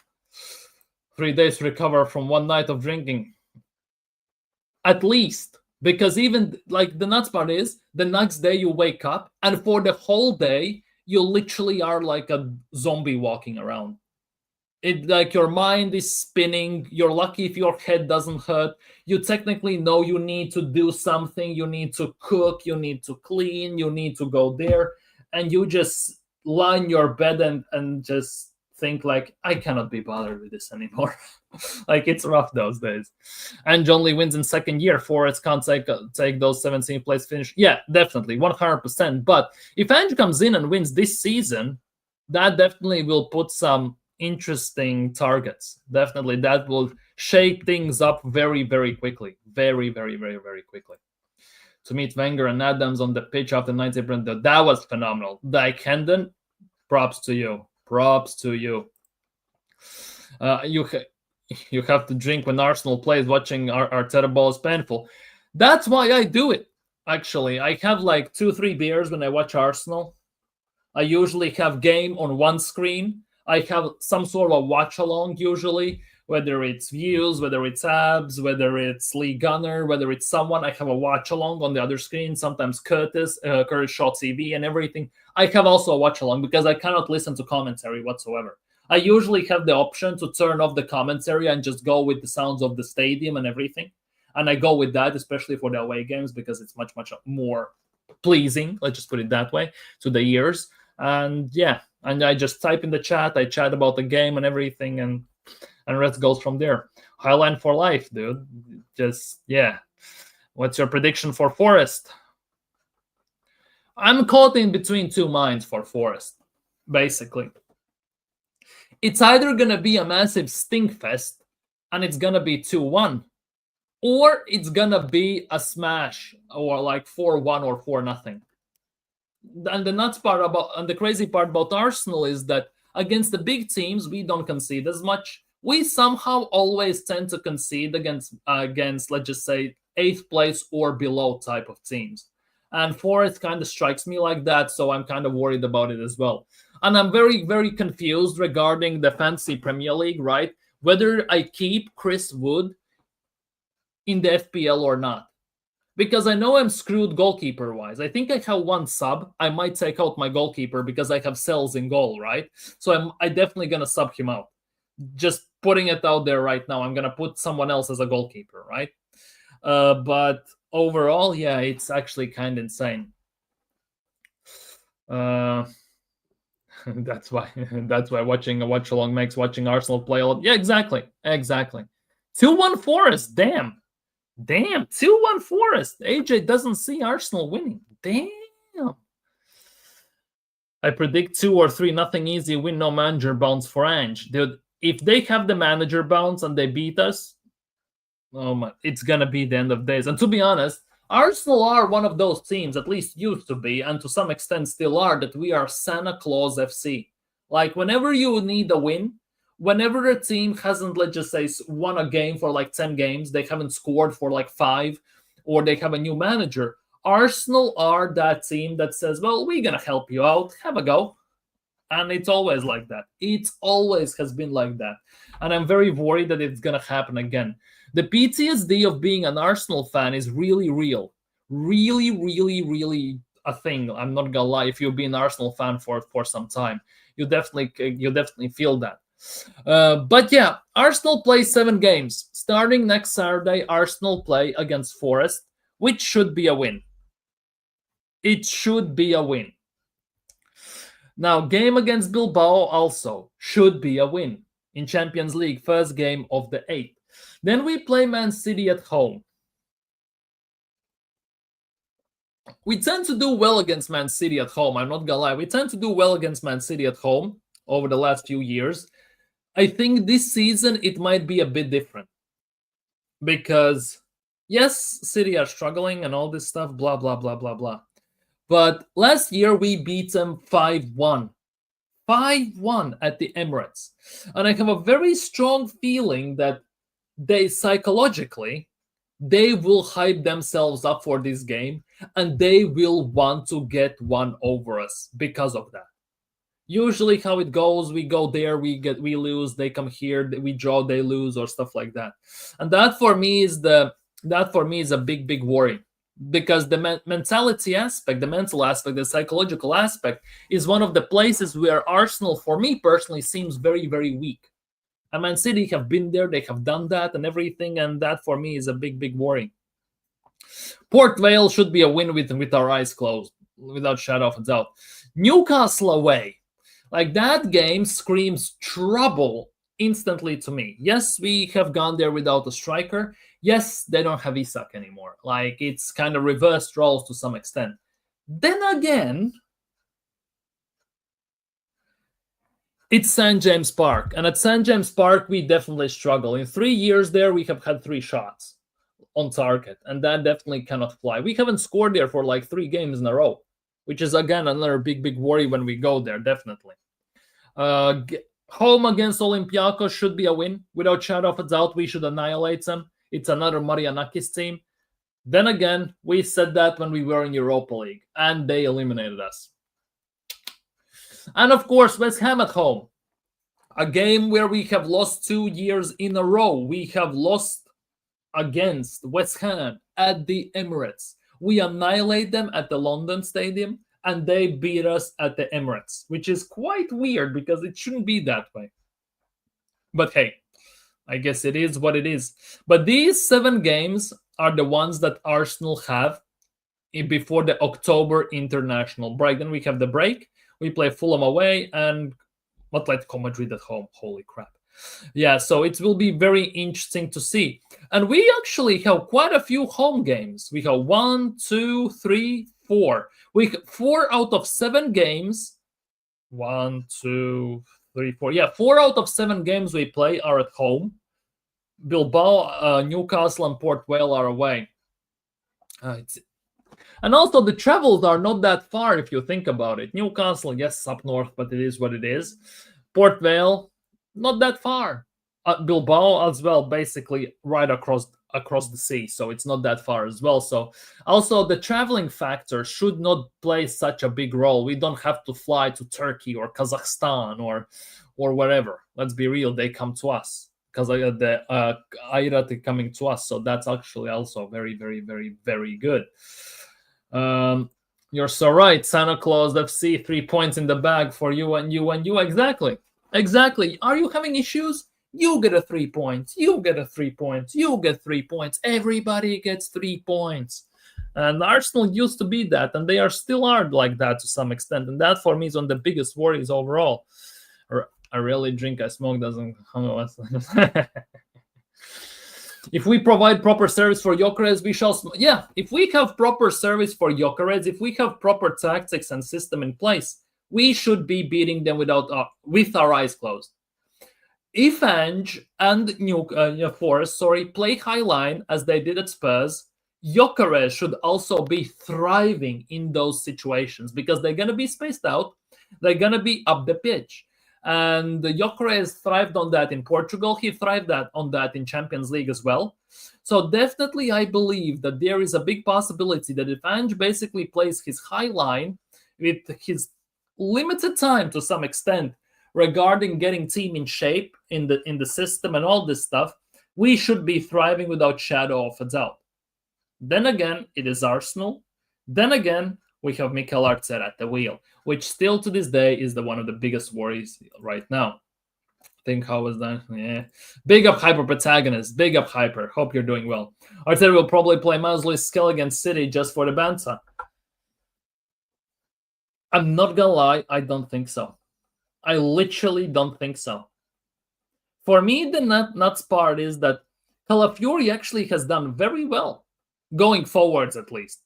A: 3 days to recover from one night of drinking. At least, because even the nuts part is the next day you wake up and for the whole day, you literally are like a zombie walking around. It your mind is spinning. You're lucky if your head doesn't hurt. You technically know you need to do something. You need to cook. You need to clean. You need to go there. And you just lie in your bed and just think I cannot be bothered with this anymore. It's rough those days. And only wins in second year. Forest can't take those 17th place finish. Yeah, definitely, 100%. But if Ange comes in and wins this season, that definitely will put some interesting targets. Definitely, that will shake things up very, very quickly. Very, very, very, very quickly. To meet Wenger and Adams on the pitch after 90 minutes, that was phenomenal. Hendon, props to you. You have to drink when Arsenal plays. Watching Arteta ball is painful. That's why I do it. Actually, I have 2-3 beers when I watch Arsenal. I usually have game on one screen. I have some sort of watch along usually, whether it's Views, whether it's Abs, whether it's Lee Gunner, whether it's someone. I have a watch along on the other screen. Sometimes Curtis Shaw TV and everything. I have also a watch along because I cannot listen to commentary whatsoever. I usually have the option to turn off the commentary and just go with the sounds of the stadium and everything. And I go with that, especially for the away games, because it's much, much more pleasing, let's just put it that way, to the ears. And yeah, and I just type in the chat, I chat about the game and everything, and rest goes from there. Highline for life, dude. Just, yeah. What's your prediction for Forest? I'm caught in between two minds for Forest. basically. It's either going to be a massive stinkfest and it's going to be 2-1, or it's going to be a smash or like 4-1 or 4-0. And the crazy part about Arsenal is that against the big teams, we don't concede as much. We somehow always tend to concede against let's just say 8th place or below type of teams. And Forest kind of strikes me like that, so I'm kind of worried about it as well. And I'm very, very confused regarding the Fantasy Premier League, right? Whether I keep Chris Wood in the FPL or not. Because I know I'm screwed goalkeeper-wise. I think I have one sub. I might take out my goalkeeper because I have Sells in goal, right? So I'm definitely going to sub him out. Just putting it out there right now. I'm going to put someone else as a goalkeeper, right? But overall, yeah, it's actually kind of insane. That's why watching a watch-along makes watching Arsenal play a lot. Yeah, exactly. 2-1 Forest, damn. 2-1 Forest. AJ doesn't see Arsenal winning. Damn. I predict 2 or 3-0 easy win, no manager bounce for Ange. Dude, if they have the manager bounce and they beat us, oh my, it's gonna be the end of days. And to be honest, Arsenal are one of those teams, at least used to be, and to some extent still are, that we are Santa Claus FC. Like, whenever you need a win, whenever a team hasn't, let's just say, won a game for like 10 games, they haven't scored for like 5, or they have a new manager, Arsenal are that team that says, well, we're going to help you out. Have a go. And it's always like that. It always has been like that. And I'm very worried that it's going to happen again. The PTSD of being an Arsenal fan is really real. Really, really, really a thing. I'm not going to lie. If you've been an Arsenal fan for some time, you definitely feel that. But yeah, Arsenal play 7 games. Starting next Saturday, Arsenal play against Forest, which should be a win. It should be a win. Now, game against Bilbao also should be a win in Champions League, first game of the 8th. Then we play Man City at home. We tend to do well against Man City at home. I'm not gonna lie. We tend to do well against Man City at home over the last few years. I think this season it might be a bit different. Because, yes, City are struggling and all this stuff, blah, blah, blah, blah, blah. But last year we beat them 5-1. 5-1 at the Emirates. And I have a very strong feeling that they psychologically, they will hype themselves up for this game and they will want to get one over us because of that. Usually how it goes, we go there, we lose, they come here, we draw, they lose, or stuff like that. And that for me is a big, big worry. Because the mentality aspect, the mental aspect, the psychological aspect is one of the places where Arsenal, for me personally, seems very, very weak. And Man City have been there, they have done that and everything, and that for me is a big, big worry. Port Vale should be a win with our eyes closed, without shadow of a doubt. Newcastle away. Like, that game screams trouble instantly to me. Yes, we have gone there without a striker. Yes, they don't have Isak anymore. Like, it's kind of reversed roles to some extent. Then again, it's St. James Park. And at St. James Park, we definitely struggle. In 3 years there, we have had 3 shots on target. And that definitely cannot fly. We haven't scored there for like 3 games in a row, which is, again, another big, big worry when we go there, definitely. Home against Olympiacos should be a win. Without shadow of a doubt, we should annihilate them. It's another Marianakis team. Then again, we said that when we were in Europa League, and they eliminated us. And of course, West Ham at home. A game where we have lost 2 years in a row. We have lost against West Ham at the Emirates. We annihilate them at the London Stadium, and they beat us at the Emirates, which is quite weird because it shouldn't be that way. But hey, I guess it is what it is. But these 7 games are the ones that Arsenal have before the October international break. Then we have the break. We play Fulham away and Atletico Madrid at home. Holy crap. Yeah, so it will be very interesting to see. And we actually have quite a few home games. We have 1, 2, 3, 4. We have 4 out of 7 games 1, 2, 3, 4. Yeah, 4 out of 7 games we play are at home. Bilbao, Newcastle, and Port Vale are away. And also, the travels are not that far if you think about it. Newcastle, yes, up north, but it is what it is. Port Vale, not that far. Bilbao as well, basically right across the sea, so it's not that far as well. So also the traveling factor should not play such a big role. We don't have to fly to Turkey or Kazakhstan or wherever. Let's be real, they come to us because the Ayrat coming to us, so that's actually also very, very, very, very good. You're so right, Santa Claus FC, 3 points in the bag for you and you and you. Exactly. Are you having issues? You get a 3 points. You get a 3 points. You get 3 points. Everybody gets 3 points. And Arsenal used to be that, and they still are like that to some extent. And that for me is one of the biggest worries overall. I really drink, I smoke, doesn't. If we provide proper service for Gyökeres, we shall. Yeah, if we have proper service for Gyökeres, if we have proper tactics and system in place, we should be beating them with our eyes closed. If Ange and Forest, play high line as they did at Spurs, Gyökeres should also be thriving in those situations because they're going to be spaced out. They're going to be up the pitch. And Gyökeres thrived on that in Portugal. He thrived on that in Champions League as well. So definitely I believe that there is a big possibility that if Ange basically plays his high line with his limited time to some extent regarding getting team in shape in the system and all this stuff, we should be thriving without shadow of a doubt. Then again, it is Arsenal. Then again, we have Mikel Arteta at the wheel, which still to this day is one of the biggest worries right now. Think how was that? Yeah. Big up Hyper protagonist. Big up Hyper. Hope you're doing well. Arteta will probably play Mosley's skill against City just for the banter. I'm not gonna lie, I don't think so. I literally don't think so. For me, the nuts part is that Calafiori actually has done very well, going forwards at least.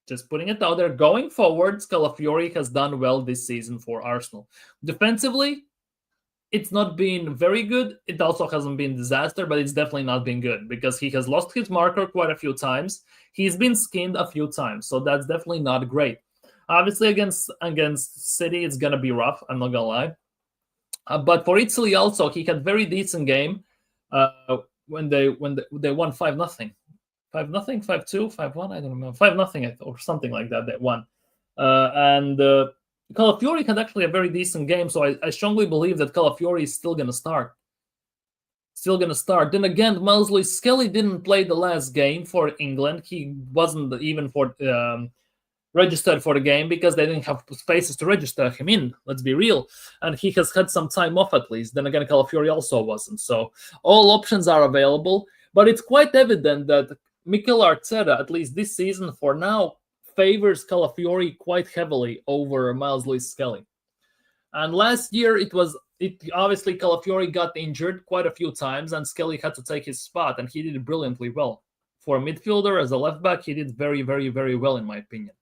A: Just putting it out there, going forwards, Calafiori has done well this season for Arsenal. Defensively, it's not been very good. It also hasn't been disaster, but it's definitely not been good because he has lost his marker quite a few times. He's been skinned a few times, so that's definitely not great. Obviously, against City, it's gonna be rough. I'm not gonna lie. But for Italy also, he had very decent game when they won 5-0. 5-0, 5-2, 5-1, I don't remember. 5-0 or something like that, they won. And Calafiori had actually a very decent game, so I strongly believe that Calafiori is still going to start. Then again, Mosley Skelly didn't play the last game for England. He wasn't even registered for the game because they didn't have spaces to register him in. Let's be real. And he has had some time off at least. Then again, Calafiori also wasn't. So all options are available. But it's quite evident that Mikel Arteta, at least this season for now, favors Calafiori quite heavily over Miles Lewis-Skelly. And last year, obviously Calafiori got injured quite a few times, and Skelly had to take his spot, and he did brilliantly well. For a midfielder, as a left back, he did very, very, very well, in my opinion.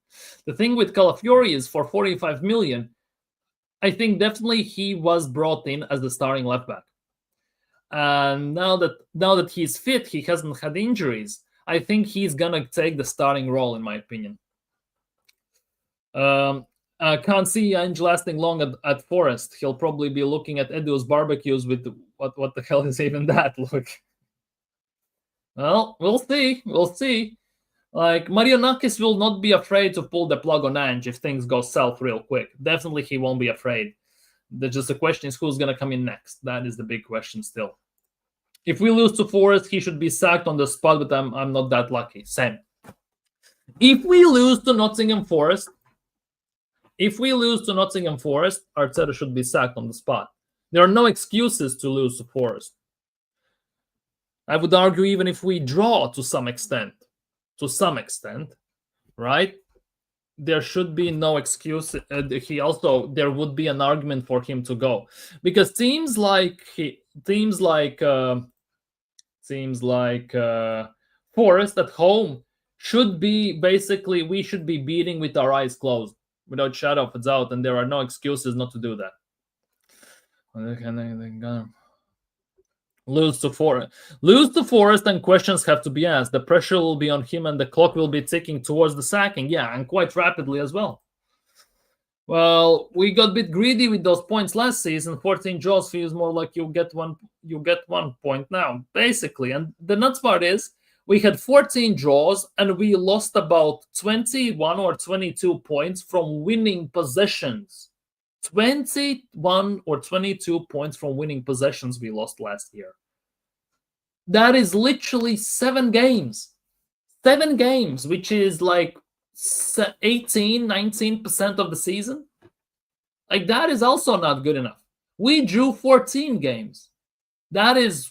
A: The thing with Calafiori is for 45 million, I think definitely he was brought in as the starting left back. And now that he's fit, he hasn't had injuries. I think he's gonna take the starting role, in my opinion. I can't see Ange lasting long at Forest. He'll probably be looking at Edu's barbecues with what the hell is even that look? Well, we'll see. Like, Marianakis will not be afraid to pull the plug on Ange if things go south real quick. Definitely he won't be afraid. The question is who's going to come in next. That is the big question still. If we lose to Forest, he should be sacked on the spot, but I'm not that lucky. Same. If we lose to Nottingham Forest, Arteta should be sacked on the spot. There are no excuses to lose to Forest. I would argue even if we draw to some extent, right? There should be no excuse. There would be an argument for him to go because teams like Forest at home should be we should be beating with our eyes closed. without shadow of a doubt, and there are no excuses not to do that. Lose to Forest, and questions have to be asked. The pressure will be on him, and the clock will be ticking towards the sacking. Yeah, and quite rapidly as well. Well, we got a bit greedy with those points last season. 14 draws feels more like you get 1 point now, basically. And the nuts part is we had 14 draws and we lost about 21 or 22 points from winning possessions. 21 or 22 points from winning possessions we lost last year. That is literally 7 games. 7 games, which is like 18-19% of the season. Like, that is also not good enough. We drew 14 games. That is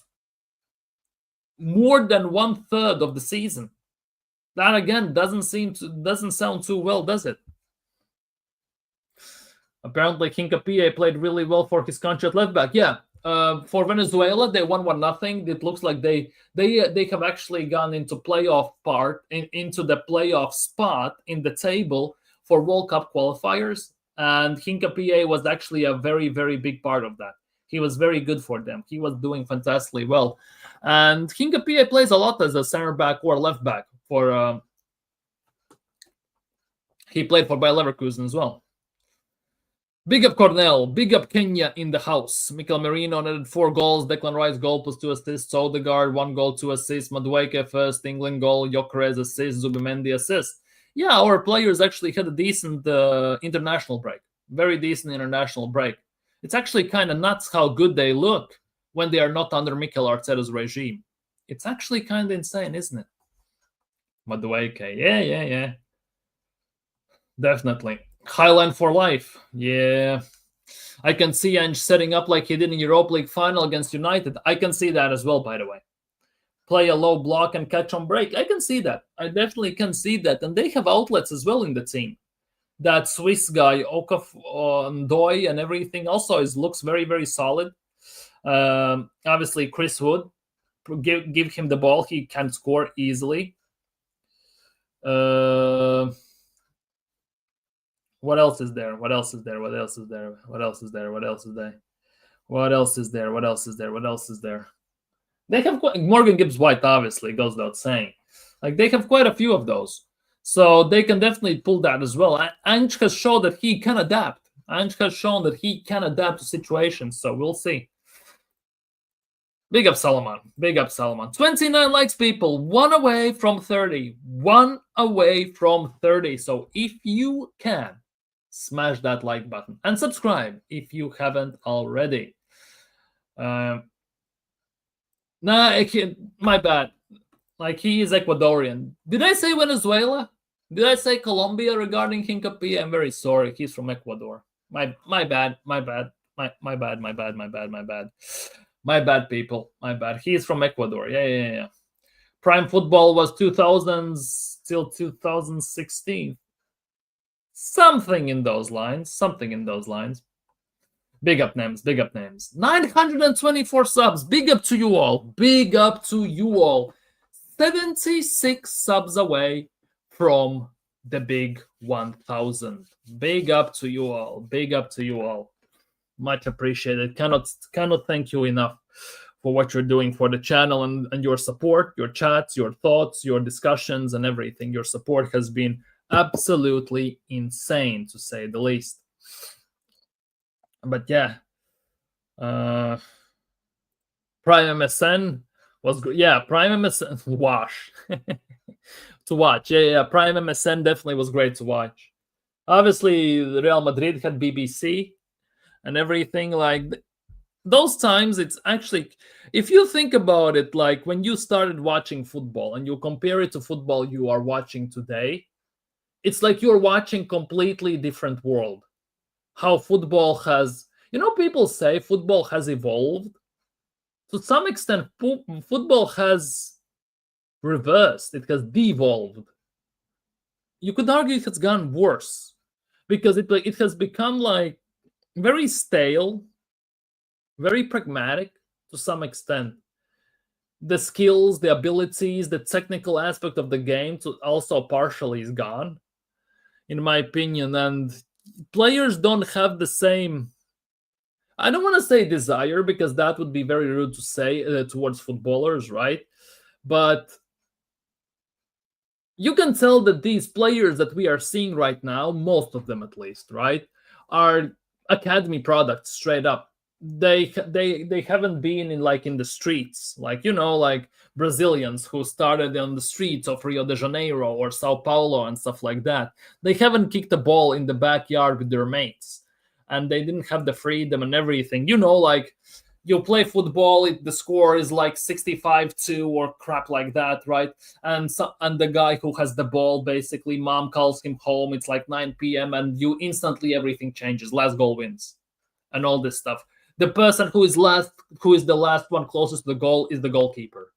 A: more than 1/3 of the season. That again doesn't sound too well, does it? Apparently Hincapié played really well for his country at left back. Yeah. For Venezuela, they won 1-0. It looks like they have actually gone into into the playoff spot in the table for World Cup qualifiers, and Hincapié was actually a very, very big part of that. He was very good for them. He was doing fantastically well, and Hincapié plays a lot as a center back or left back for. He played for Bayer Leverkusen as well. Big up Cornell, big up Kenya in the house. Mikel Merino netted 4 goals, Declan Rice goal plus 2 assists, Odegaard 1 goal, 2 assists, Madueke first, England goal, Gyökeres assist, Zubimendi assist. Yeah, our players actually had a decent international break. Very decent international break. It's actually kind of nuts how good they look when they are not under Mikel Arteta's regime. It's actually kind of insane, isn't it? Madueke, yeah. Definitely. Highline for life. Yeah. I can see Ange setting up like he did in Europa League final against United. I can see that as well, by the way. Play a low block and catch on break. I can see that. I definitely can see that. And they have outlets as well in the team. That Swiss guy, Ndoye and everything also looks very, very solid. Obviously, Chris Wood. Give him the ball. He can score easily. What else is there? They have Morgan Gibbs-White, obviously, goes without saying. Like, they have quite a few of those. So they can definitely pull that as well. Ange has shown that he can adapt. To situations, so we'll see. Big up Salomon. 29 likes, people. 1 away from 30. So if you can, smash that like button and subscribe if you haven't already. My bad. Like, he is Ecuadorian. Did I say Venezuela? Did I say Colombia regarding Hincapié? I'm very sorry. He's from Ecuador. My bad. My bad, people. My bad. He's from Ecuador. Yeah. Prime football was 2000s till 2016. Something in those lines. Big up names. 924 subs. Big up to you all. 76 subs away from the big 1,000. Big up to you all. Much appreciated. Cannot thank you enough for what you're doing for the channel and your support, your chats, your thoughts, your discussions, and everything. Your support has been absolutely insane, to say the least. But yeah, Prime MSN was good. Yeah, Prime MSN to watch. Yeah, Prime MSN definitely was great to watch. Obviously, Real Madrid had BBC and everything. Like, those times, it's actually, if you think about it, like when you started watching football and you compare it to football you are watching today, it's like you're watching completely different world. How football has, people say football has evolved. To some extent, football has reversed. It has devolved. You could argue it has gone worse because it has become like very stale, very pragmatic to some extent. The skills, the abilities, the technical aspect of the game also partially is gone, in my opinion. And players don't have the same, I don't want to say desire, because that would be very rude to say towards footballers, right? But you can tell that these players that we are seeing right now, most of them at least, right, are academy products straight up. They haven't been in the streets, like, like Brazilians who started on the streets of Rio de Janeiro or Sao Paulo and stuff like that. They haven't kicked a ball in the backyard with their mates, and they didn't have the freedom and everything. Like, you play football, the score is like 65-2 or crap like that, right? And the guy who has the ball, basically, mom calls him home. It's like 9 p.m. and you instantly, everything changes. Last goal wins, and all this stuff. The person who is the last one closest to the goal is the goalkeeper,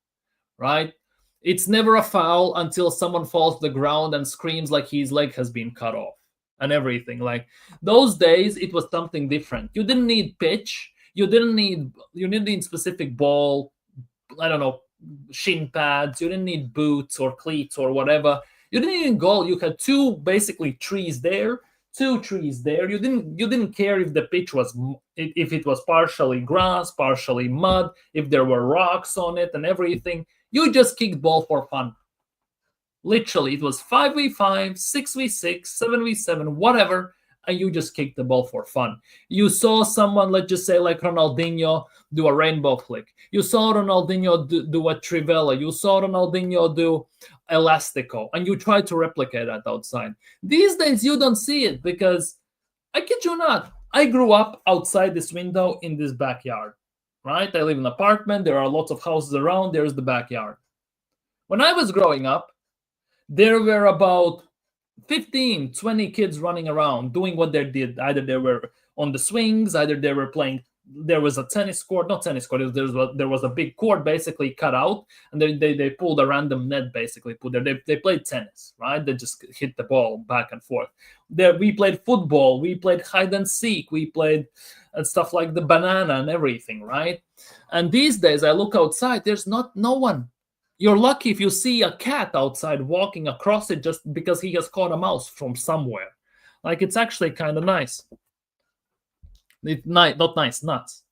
A: right? It's never a foul until someone falls to the ground and screams like his leg has been cut off and everything. Like, those days, it was something different. You didn't need pitch. You didn't need specific ball, I don't know, shin pads. You didn't need boots or cleats or whatever. You didn't need goal. You had two trees there. You didn't care if the pitch was, if it was partially grass, partially mud, if there were rocks on it and everything. You just kicked ball for fun. Literally, it was 5v5, 6v6, 7v7, whatever, and you just kicked the ball for fun. You saw someone, let's just say like Ronaldinho, do a rainbow flick. You saw Ronaldinho do a trivela. You saw Ronaldinho do elastico, and you try to replicate that outside. These days, you don't see it because, I kid you not, I grew up outside this window in this backyard, right? I live in an apartment. There are lots of houses around. There's the backyard. When I was growing up, there were about 15, 20 kids running around doing what they did. Either they were on the swings, either they were playing. There was a tennis court, not tennis court. There was a big court basically cut out, and they pulled a random net basically put there. They played tennis, right? They just hit the ball back and forth. There we played football, we played hide and seek, we played stuff like the banana and everything, right? And these days, I look outside. There's no one. You're lucky if you see a cat outside walking across it just because he has caught a mouse from somewhere. Like, it's actually kind of nice. Not nice, nuts.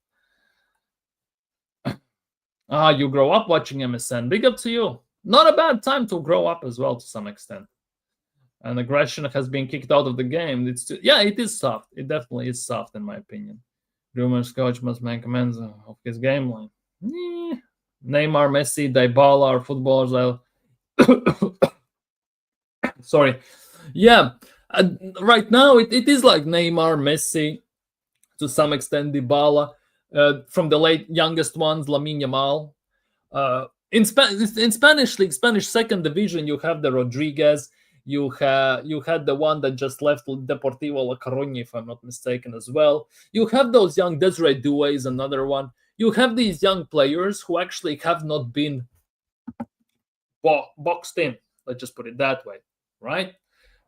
A: You grow up watching MSN. Big up to you. Not a bad time to grow up as well, to some extent. And aggression has been kicked out of the game. It is soft. It definitely is soft, in my opinion. Rumors coach must make amends of his game line. Neymar, Messi, Dybala are footballers. Sorry. Yeah. Right now, it is like Neymar, Messi, to some extent Dybala. From the youngest ones, Lamine Yamal. In Spanish league, Spanish second division, you have the Rodriguez. You had the one that just left Deportivo La Coruña, if I'm not mistaken, as well. You have those young, Desiree Doué is another one. You have these young players who actually have not been boxed in. Let's just put it that way, right?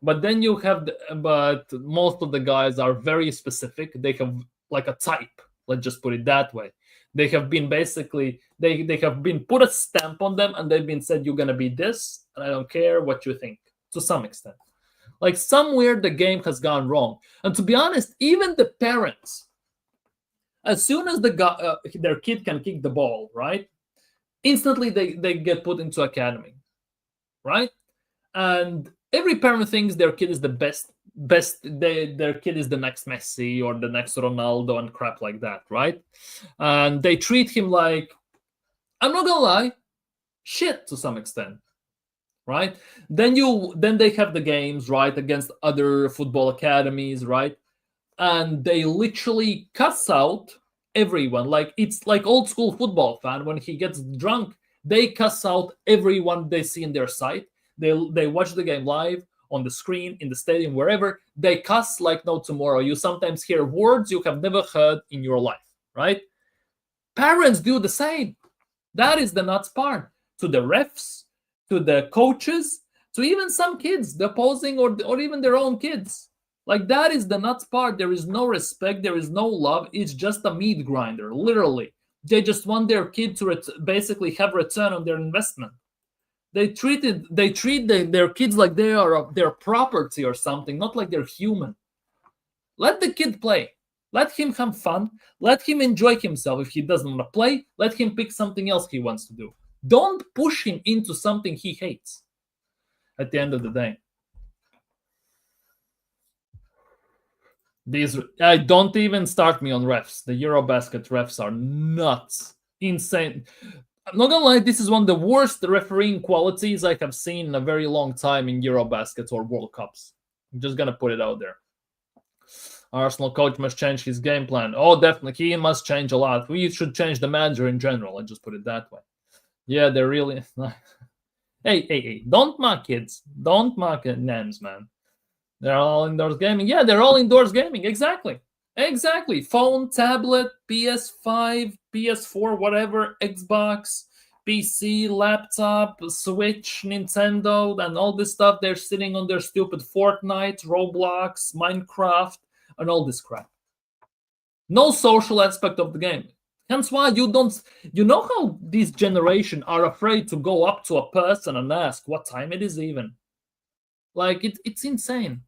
A: But then you have, but most of the guys are very specific. They have like a type. Let's just put it that way. They have been basically, they have been put a stamp on them, and they've been said, you're gonna be this, and I don't care what you think. To some extent, like somewhere the game has gone wrong. And to be honest, even the parents, as soon as their kid can kick the ball, right, instantly they get put into academy, right? And every parent thinks their kid is the best. Their kid is the next Messi or the next Ronaldo and crap like that, right? And they treat him like, I'm not gonna lie, shit to some extent. Right? Then they have the games, right, against other football academies, right? And they literally cuss out everyone. Like, it's like old school football fan. When he gets drunk, they cuss out everyone they see in their sight. They watch the game live, on the screen, in the stadium, wherever. They cuss like no tomorrow. You sometimes hear words you have never heard in your life, right? Parents do the same. That is the nuts part. To the refs, to the coaches, to even some kids, the opposing or even their own kids. Like, that is the nuts part. There is no respect. There is no love. It's just a meat grinder, literally. They just want their kid to basically have return on their investment. They treat their kids like they are their property or something, not like they're human. Let the kid play. Let him have fun. Let him enjoy himself. If he doesn't want to play, let him pick something else he wants to do. Don't push him into something he hates at the end of the day. Don't even start me on refs. The Eurobasket refs are nuts. Insane. I'm not gonna lie, this is one of the worst refereeing qualities I have seen in a very long time in Eurobasket or World Cups. I'm just gonna put it out there. Arsenal coach must change his game plan. Oh, definitely. He must change a lot. We should change the manager in general. I just put it that way. Yeah, they're really... hey. Don't mock kids. Don't mock names, man. They're all indoors gaming. Yeah, they're all indoors gaming. Exactly. Phone, tablet, PS5, PS4, whatever, Xbox, PC, laptop, Switch, Nintendo, and all this stuff. They're sitting on their stupid Fortnite, Roblox, Minecraft, and all this crap. No social aspect of the game. Hence why you know how this generation are afraid to go up to a person and ask what time it is even. Like, it's insane.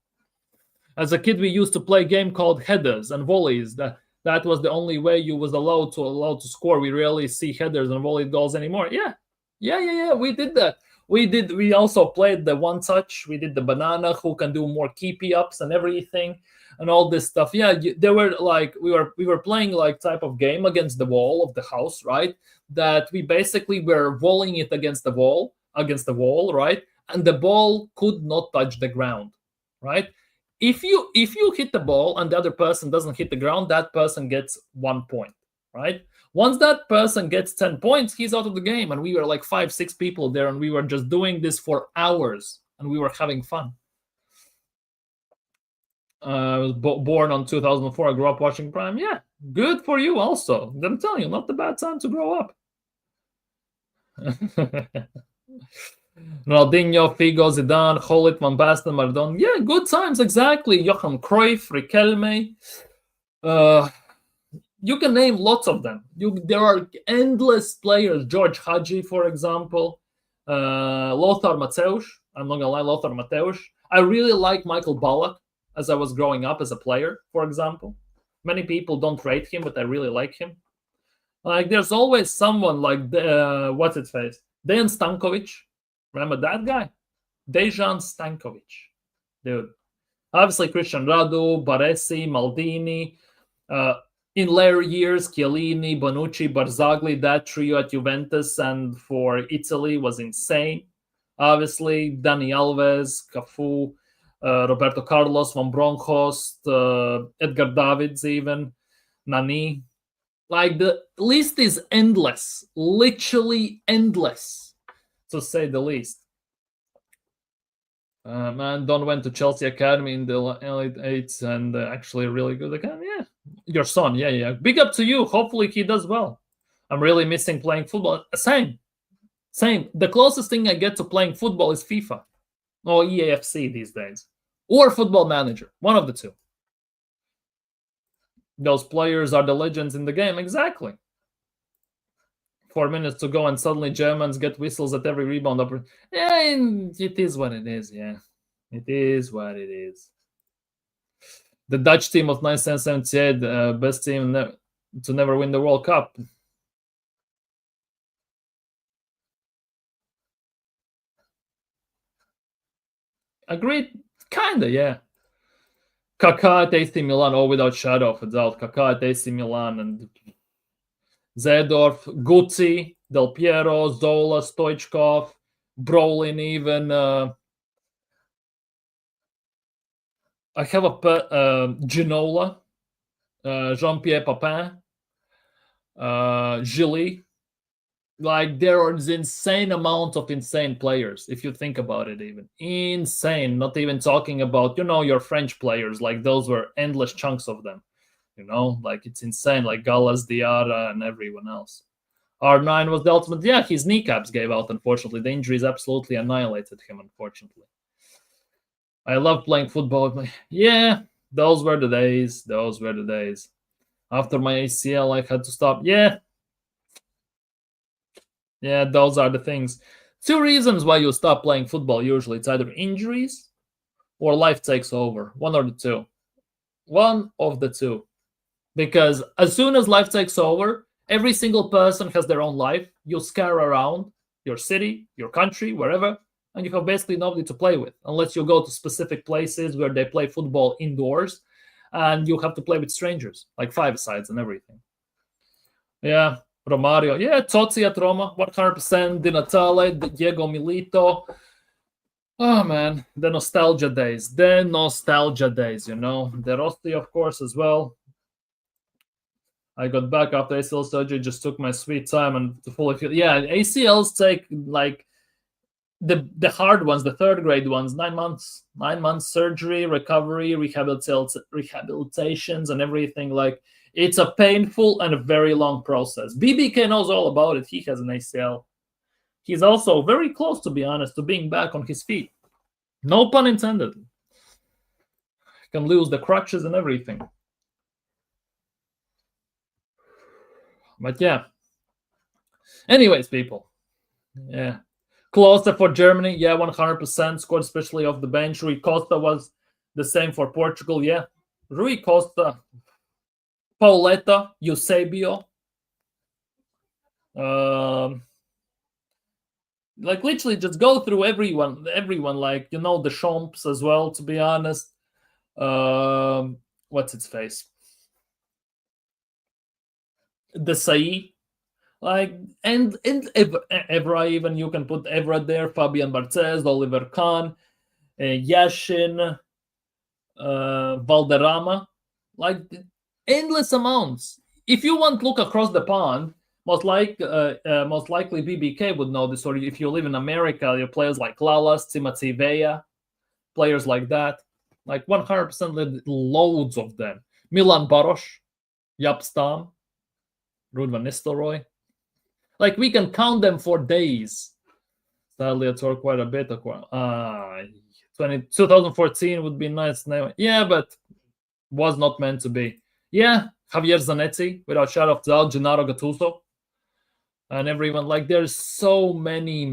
A: As a kid, we used to play a game called headers and volleys. That was the only way you was allowed to score. We rarely see headers and volley goals anymore. Yeah. We did that. We also played the one touch. We did the banana, who can do more keepy ups and everything, and all this stuff. Yeah, there were like we were playing like type of game against the wall of the house, right? That we basically were volleying it against the wall, right? And the ball could not touch the ground, right? If you hit the ball and the other person doesn't hit the ground, that person gets 1 point, right? Once that person gets 10 points, he's out of the game. And we were like 5-6 people there, and we were just doing this for hours, and we were having fun. I was born on 2004. I grew up watching Prime. Yeah, good for you also. I'm telling you, not the bad time to grow up. Ronaldinho, Figo, Zidane, Gullit, Van Basten, Maradona. Yeah, good times, exactly. Johan Cruyff, Riquelme. You can name lots of them. There are endless players. George Hagi, for example. Lothar Matthäus. I'm not going to lie, Lothar Matthäus. I really like Michael Ballack as I was growing up as a player, for example. Many people don't rate him, but I really like him. Like, there's always someone like, what's its face? Dejan Stankovic. Remember that guy? Dejan Stankovic. Dude. Obviously, Christian Radu, Baresi, Maldini. In later years, Chiellini, Bonucci, Barzagli, that trio at Juventus and for Italy was insane. Obviously, Dani Alves, Cafu, Roberto Carlos, Van Bronckhorst, Edgar Davids even, Nani. Like, the list is endless. Literally endless, to say the least. Man, Don went to Chelsea Academy in the Elite 8 and actually really good academy. Yeah, your son. Yeah. Big up to you. Hopefully he does well. I'm really missing playing football. Same. The closest thing I get to playing football is FIFA or EAFC these days. Or Football Manager. One of the two. Those players are the legends in the game. Exactly. 4 minutes to go and suddenly Germans get whistles at every rebound. Yeah, it is what it is. Yeah, it is what it is. The Dutch team of 1978, best team to never win the World Cup. Agreed? Kinda, yeah. Kaká at AC Milan, without shadow of a doubt. Kaká at AC Milan and Zedorf, Guzzi, Del Piero, Zola, Stoichkov, Brolin even. I have a Ginola, Jean-Pierre Papin, Gilly. Like, there is insane amount of insane players, if you think about it even. Insane. Not even talking about, your French players. Like, those were endless chunks of them. Like, it's insane. Like Gallas, Diarra, and everyone else. R9 was the ultimate. Yeah, his kneecaps gave out, unfortunately. The injuries absolutely annihilated him, unfortunately. I love playing football. Yeah, those were the days. After my ACL, I had to stop. Yeah, those are the things. 2 reasons why you stop playing football usually. It's either injuries or life takes over. One or the two. One of the two. Because as soon as life takes over, every single person has their own life. You scare around your city, your country, wherever, and you have basically nobody to play with, unless you go to specific places where they play football indoors, and you have to play with strangers, like five-sides and everything. Yeah, Romario. Yeah, Totti at Roma, 100%. Di Natale, Diego Milito. Oh, man, the nostalgia days. The nostalgia days, you know. De Rossi, of course, as well. I got back after ACL surgery, just took my sweet time and to fully feel. Yeah, ACLs take like the hard ones, the third grade ones, 9 months, 9 months surgery, recovery, rehabilitations, and everything. Like it's a painful and a very long process. BBK knows all about it. He has an ACL. He's also very close, to be honest, to being back on his feet. No pun intended. Can lose the crutches and everything. But yeah. Anyways, people. Yeah. Klose for Germany. Yeah, 100%. Scored especially off the bench. Rui Costa was the same for Portugal. Yeah. Rui Costa. Pauleta. Eusebio. Like literally just go through everyone, like, you know, the Chomps as well, to be honest. What's its face? The Sai. Like, and Evra, even you can put Evra there, Fabian Barthez, Oliver Kahn, Yashin, Valderrama, like endless amounts. If you want to look across the pond, most likely BBK would know this, or if you live in America, your players like Lalas, Timothy Vea, players like that, like 100% loads of them. Milan Baros, Jaap Stam, Ruud van Nistelrooy. Like we can count them for days. Sadly, I tore quite a bit. 2014 would be nice. Yeah, but was not meant to be. Yeah, Javier Zanetti, without shadow of doubt, Gennaro Gattuso, and everyone. Like there's so many.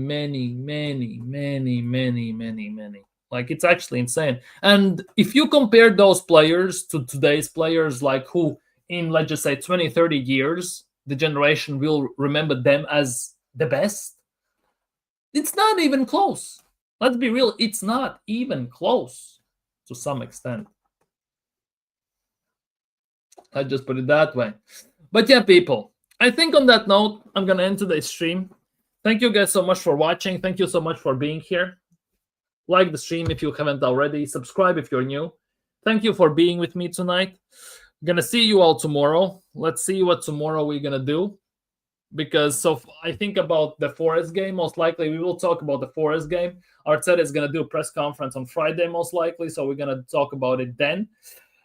A: Like it's actually insane. And if you compare those players to today's players, like who in, let's just say, 20, 30 years, the generation will remember them as the best, it's not even close. Let's be real, it's not even close to some extent. I just put it that way. But yeah, people, I think on that note, I'm going to end today's stream. Thank you guys so much for watching. Thank you so much for being here. Like the stream if you haven't already. Subscribe if you're new. Thank you for being with me tonight. I'm going to see you all tomorrow. Let's see what tomorrow we're going to do. Because I think about the Forest game, most likely we will talk about the Forest game. Arteta is going to do a press conference on Friday, most likely. So we're going to talk about it then.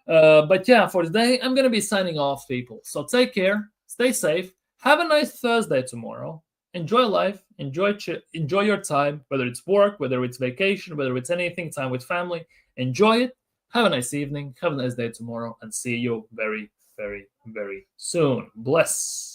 A: But yeah, for today, I'm going to be signing off, people. So take care. Stay safe. Have a nice Thursday tomorrow. Enjoy life. Enjoy your time, whether it's work, whether it's vacation, whether it's anything, time with family. Enjoy it. Have a nice evening. Have a nice day tomorrow. And see you very, very, very soon. Bless.